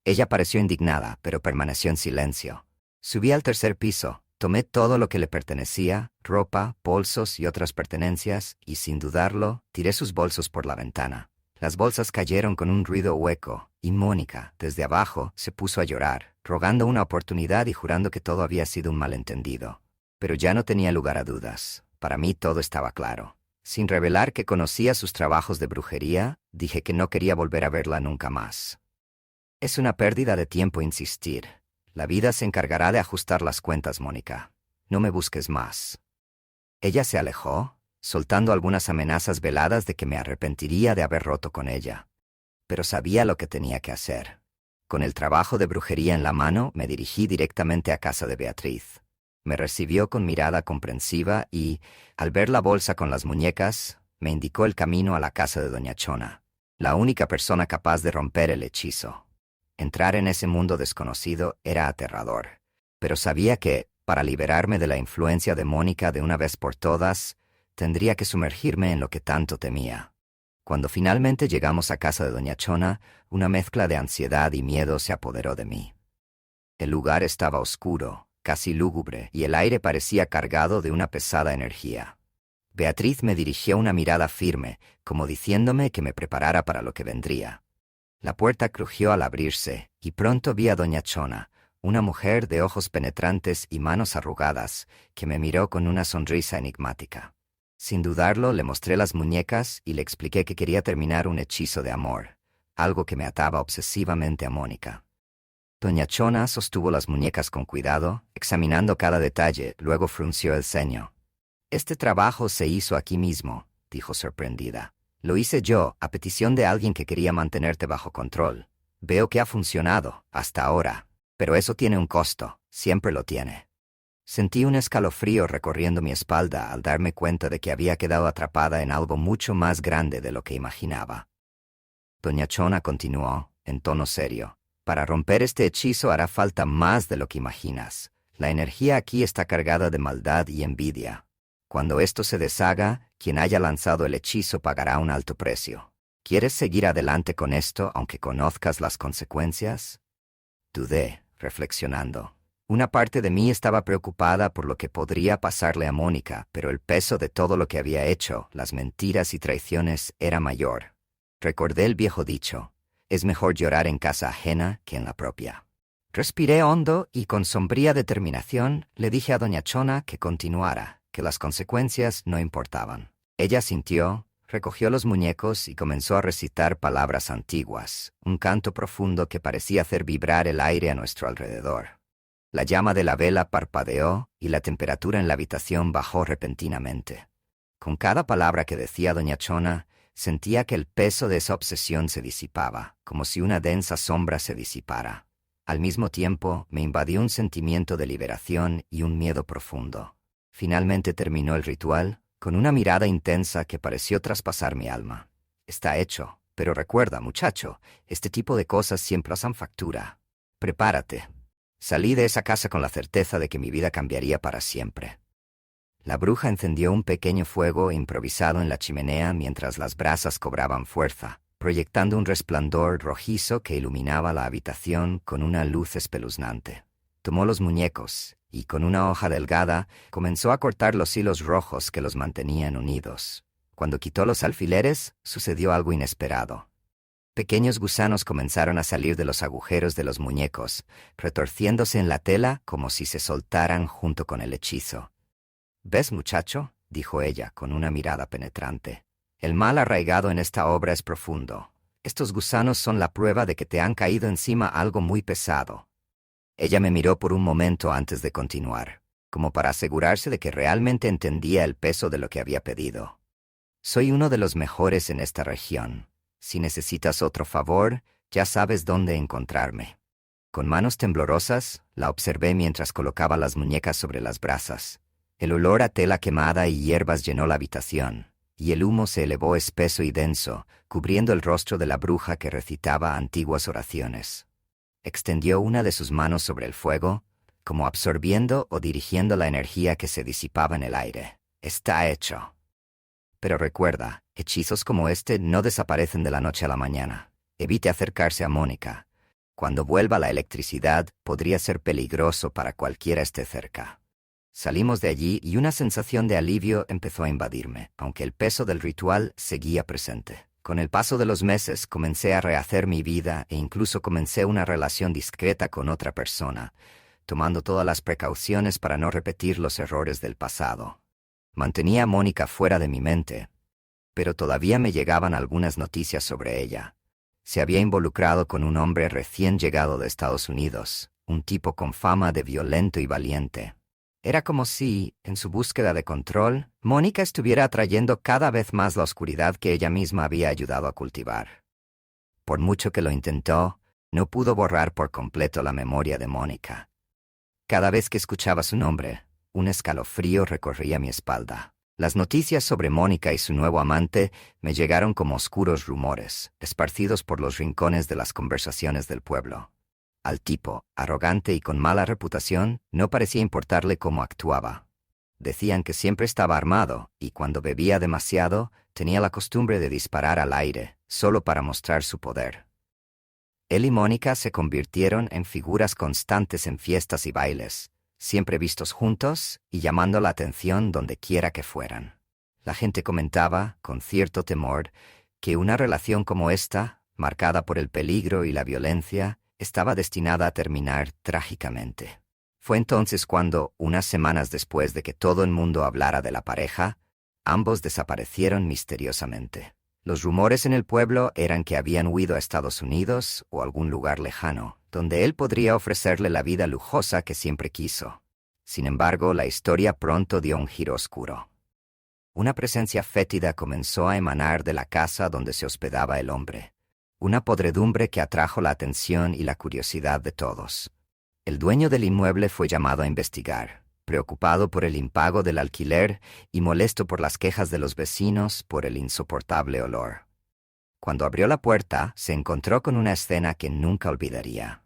Ella pareció indignada, pero permaneció en silencio. Subí al tercer piso, tomé todo lo que le pertenecía, ropa, bolsos y otras pertenencias, y sin dudarlo, tiré sus bolsos por la ventana. Las bolsas cayeron con un ruido hueco, y Mónica, desde abajo, se puso a llorar, rogando una oportunidad y jurando que todo había sido un malentendido. Pero ya no tenía lugar a dudas. Para mí todo estaba claro. Sin revelar que conocía sus trabajos de brujería, dije que no quería volver a verla nunca más. Es una pérdida de tiempo insistir. La vida se encargará de ajustar las cuentas, Mónica. No me busques más. Ella se alejó, soltando algunas amenazas veladas de que me arrepentiría de haber roto con ella. Pero sabía lo que tenía que hacer. Con el trabajo de brujería en la mano, me dirigí directamente a casa de Beatriz. Me recibió con mirada comprensiva y, al ver la bolsa con las muñecas, me indicó el camino a la casa de Doña Chona, la única persona capaz de romper el hechizo. Entrar en ese mundo desconocido era aterrador, pero sabía que, para liberarme de la influencia de Mónica de una vez por todas, tendría que sumergirme en lo que tanto temía. Cuando finalmente llegamos a casa de Doña Chona, una mezcla de ansiedad y miedo se apoderó de mí. El lugar estaba oscuro, casi lúgubre, y el aire parecía cargado de una pesada energía. Beatriz me dirigió una mirada firme, como diciéndome que me preparara para lo que vendría. La puerta crujió al abrirse, y pronto vi a Doña Chona, una mujer de ojos penetrantes y manos arrugadas, que me miró con una sonrisa enigmática. Sin dudarlo, le mostré las muñecas y le expliqué que quería terminar un hechizo de amor, algo que me ataba obsesivamente a Mónica. Doña Chona sostuvo las muñecas con cuidado, examinando cada detalle, luego frunció el ceño. «Este trabajo se hizo aquí mismo», dijo sorprendida. «Lo hice yo, a petición de alguien que quería mantenerte bajo control. Veo que ha funcionado, hasta ahora. Pero eso tiene un costo, siempre lo tiene». Sentí un escalofrío recorriendo mi espalda al darme cuenta de que había quedado atrapada en algo mucho más grande de lo que imaginaba. Doña Chona continuó, en tono serio. «Para romper este hechizo hará falta más de lo que imaginas. La energía aquí está cargada de maldad y envidia. Cuando esto se deshaga, quien haya lanzado el hechizo pagará un alto precio. ¿Quieres seguir adelante con esto aunque conozcas las consecuencias?» Dudé, reflexionando. Una parte de mí estaba preocupada por lo que podría pasarle a Mónica, pero el peso de todo lo que había hecho, las mentiras y traiciones, era mayor. Recordé el viejo dicho: «Es mejor llorar en casa ajena que en la propia». Respiré hondo y con sombría determinación le dije a doña Chona que continuara, que las consecuencias no importaban. Ella sintió, recogió los muñecos y comenzó a recitar palabras antiguas, un canto profundo que parecía hacer vibrar el aire a nuestro alrededor. La llama de la vela parpadeó y la temperatura en la habitación bajó repentinamente. Con cada palabra que decía doña Chona, sentía que el peso de esa obsesión se disipaba, como si una densa sombra se disipara. Al mismo tiempo, me invadió un sentimiento de liberación y un miedo profundo. Finalmente terminó el ritual, con una mirada intensa que pareció traspasar mi alma. Está hecho, pero recuerda, muchacho, este tipo de cosas siempre pasan factura. Prepárate. Salí de esa casa con la certeza de que mi vida cambiaría para siempre. La bruja encendió un pequeño fuego improvisado en la chimenea mientras las brasas cobraban fuerza, proyectando un resplandor rojizo que iluminaba la habitación con una luz espeluznante. Tomó los muñecos y, con una hoja delgada, comenzó a cortar los hilos rojos que los mantenían unidos. Cuando quitó los alfileres, sucedió algo inesperado. Pequeños gusanos comenzaron a salir de los agujeros de los muñecos, retorciéndose en la tela como si se soltaran junto con el hechizo. «¿Ves, muchacho?», dijo ella con una mirada penetrante. «El mal arraigado en esta obra es profundo. Estos gusanos son la prueba de que te han caído encima algo muy pesado». Ella me miró por un momento antes de continuar, como para asegurarse de que realmente entendía el peso de lo que había pedido. «Soy uno de los mejores en esta región. Si necesitas otro favor, ya sabes dónde encontrarme». Con manos temblorosas, la observé mientras colocaba las muñecas sobre las brasas. El olor a tela quemada y hierbas llenó la habitación, y el humo se elevó espeso y denso, cubriendo el rostro de la bruja que recitaba antiguas oraciones. Extendió una de sus manos sobre el fuego, como absorbiendo o dirigiendo la energía que se disipaba en el aire. «Está hecho». Pero recuerda, hechizos como este no desaparecen de la noche a la mañana. Evite acercarse a Mónica. Cuando vuelva la electricidad, podría ser peligroso para cualquiera esté cerca. Salimos de allí y una sensación de alivio empezó a invadirme, aunque el peso del ritual seguía presente. Con el paso de los meses comencé a rehacer mi vida e incluso comencé una relación discreta con otra persona, tomando todas las precauciones para no repetir los errores del pasado. Mantenía a Mónica fuera de mi mente, pero todavía me llegaban algunas noticias sobre ella. Se había involucrado con un hombre recién llegado de Estados Unidos, un tipo con fama de violento y valiente. Era como si, en su búsqueda de control, Mónica estuviera atrayendo cada vez más la oscuridad que ella misma había ayudado a cultivar. Por mucho que lo intentó, no pudo borrar por completo la memoria de Mónica. Cada vez que escuchaba su nombre, un escalofrío recorría mi espalda. Las noticias sobre Mónica y su nuevo amante me llegaron como oscuros rumores, esparcidos por los rincones de las conversaciones del pueblo. Al tipo, arrogante y con mala reputación, no parecía importarle cómo actuaba. Decían que siempre estaba armado y cuando bebía demasiado, tenía la costumbre de disparar al aire, solo para mostrar su poder. Él y Mónica se convirtieron en figuras constantes en fiestas y bailes, siempre vistos juntos y llamando la atención donde quiera que fueran. La gente comentaba, con cierto temor, que una relación como esta, marcada por el peligro y la violencia, estaba destinada a terminar trágicamente. Fue entonces cuando, unas semanas después de que todo el mundo hablara de la pareja, ambos desaparecieron misteriosamente. Los rumores en el pueblo eran que habían huido a Estados Unidos o algún lugar lejano, donde él podría ofrecerle la vida lujosa que siempre quiso. Sin embargo, la historia pronto dio un giro oscuro. Una presencia fétida comenzó a emanar de la casa donde se hospedaba el hombre. Una podredumbre que atrajo la atención y la curiosidad de todos. El dueño del inmueble fue llamado a investigar, preocupado por el impago del alquiler y molesto por las quejas de los vecinos por el insoportable olor. Cuando abrió la puerta, se encontró con una escena que nunca olvidaría.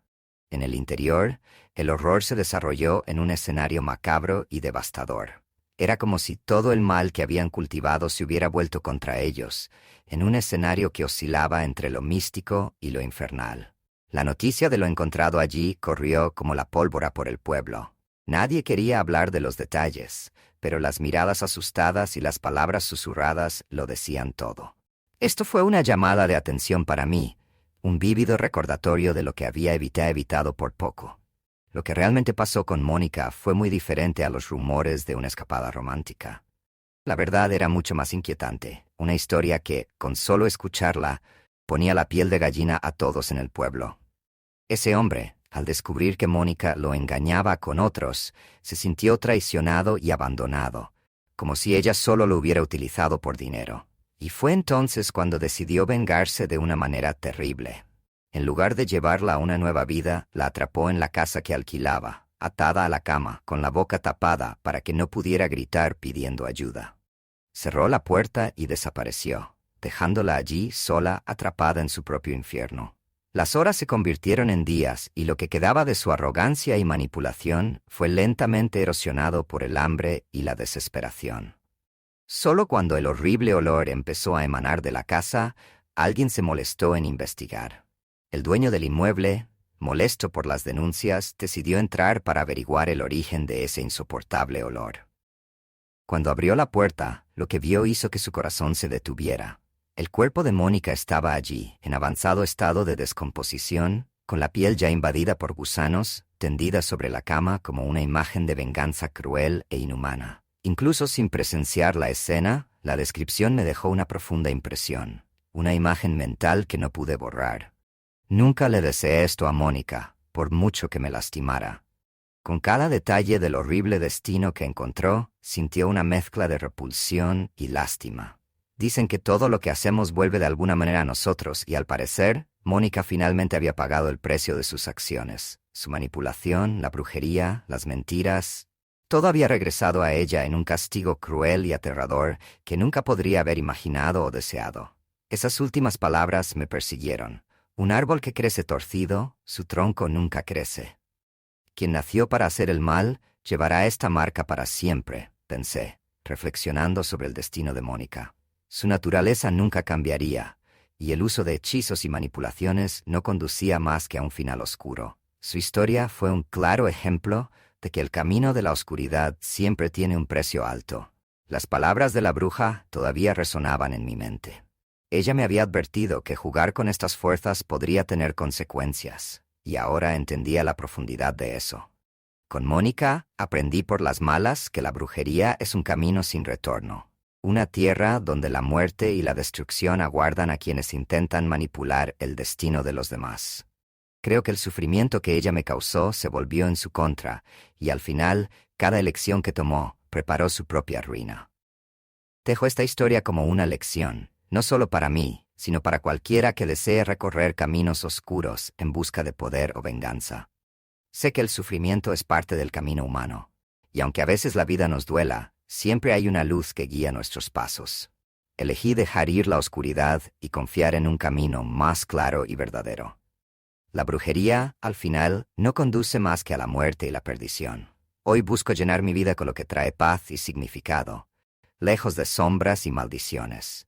En el interior, el horror se desarrolló en un escenario macabro y devastador. Era como si todo el mal que habían cultivado se hubiera vuelto contra ellos, en un escenario que oscilaba entre lo místico y lo infernal. La noticia de lo encontrado allí corrió como la pólvora por el pueblo. Nadie quería hablar de los detalles, pero las miradas asustadas y las palabras susurradas lo decían todo. Esto fue una llamada de atención para mí, un vívido recordatorio de lo que había evitado por poco. Lo que realmente pasó con Mónica fue muy diferente a los rumores de una escapada romántica. La verdad era mucho más inquietante, una historia que, con solo escucharla, ponía la piel de gallina a todos en el pueblo. Ese hombre, al descubrir que Mónica lo engañaba con otros, se sintió traicionado y abandonado, como si ella solo lo hubiera utilizado por dinero. Y fue entonces cuando decidió vengarse de una manera terrible. En lugar de llevarla a una nueva vida, la atrapó en la casa que alquilaba, atada a la cama, con la boca tapada para que no pudiera gritar pidiendo ayuda. Cerró la puerta y desapareció, dejándola allí sola, atrapada en su propio infierno. Las horas se convirtieron en días y lo que quedaba de su arrogancia y manipulación fue lentamente erosionado por el hambre y la desesperación. Solo cuando el horrible olor empezó a emanar de la casa, alguien se molestó en investigar. El dueño del inmueble, molesto por las denuncias, decidió entrar para averiguar el origen de ese insoportable olor. Cuando abrió la puerta, lo que vio hizo que su corazón se detuviera. El cuerpo de Mónica estaba allí, en avanzado estado de descomposición, con la piel ya invadida por gusanos, tendida sobre la cama como una imagen de venganza cruel e inhumana. Incluso sin presenciar la escena, la descripción me dejó una profunda impresión, una imagen mental que no pude borrar. Nunca le deseé esto a Mónica, por mucho que me lastimara. Con cada detalle del horrible destino que encontró, sintió una mezcla de repulsión y lástima. Dicen que todo lo que hacemos vuelve de alguna manera a nosotros y al parecer, Mónica finalmente había pagado el precio de sus acciones. Su manipulación, la brujería, las mentiras, todo había regresado a ella en un castigo cruel y aterrador que nunca podría haber imaginado o deseado. Esas últimas palabras me persiguieron. Un árbol que crece torcido, su tronco nunca crece. Quien nació para hacer el mal, llevará esta marca para siempre, pensé, reflexionando sobre el destino de Mónica. Su naturaleza nunca cambiaría, y el uso de hechizos y manipulaciones no conducía más que a un final oscuro. Su historia fue un claro ejemplo de que el camino de la oscuridad siempre tiene un precio alto. Las palabras de la bruja todavía resonaban en mi mente. Ella me había advertido que jugar con estas fuerzas podría tener consecuencias, y ahora entendía la profundidad de eso. Con Mónica aprendí por las malas que la brujería es un camino sin retorno, una tierra donde la muerte y la destrucción aguardan a quienes intentan manipular el destino de los demás. Creo que el sufrimiento que ella me causó se volvió en su contra, y al final, cada elección que tomó preparó su propia ruina. Dejo esta historia como una lección, no solo para mí, sino para cualquiera que desee recorrer caminos oscuros en busca de poder o venganza. Sé que el sufrimiento es parte del camino humano, y aunque a veces la vida nos duela, siempre hay una luz que guía nuestros pasos. Elegí dejar ir la oscuridad y confiar en un camino más claro y verdadero. La brujería, al final, no conduce más que a la muerte y la perdición. Hoy busco llenar mi vida con lo que trae paz y significado, lejos de sombras y maldiciones.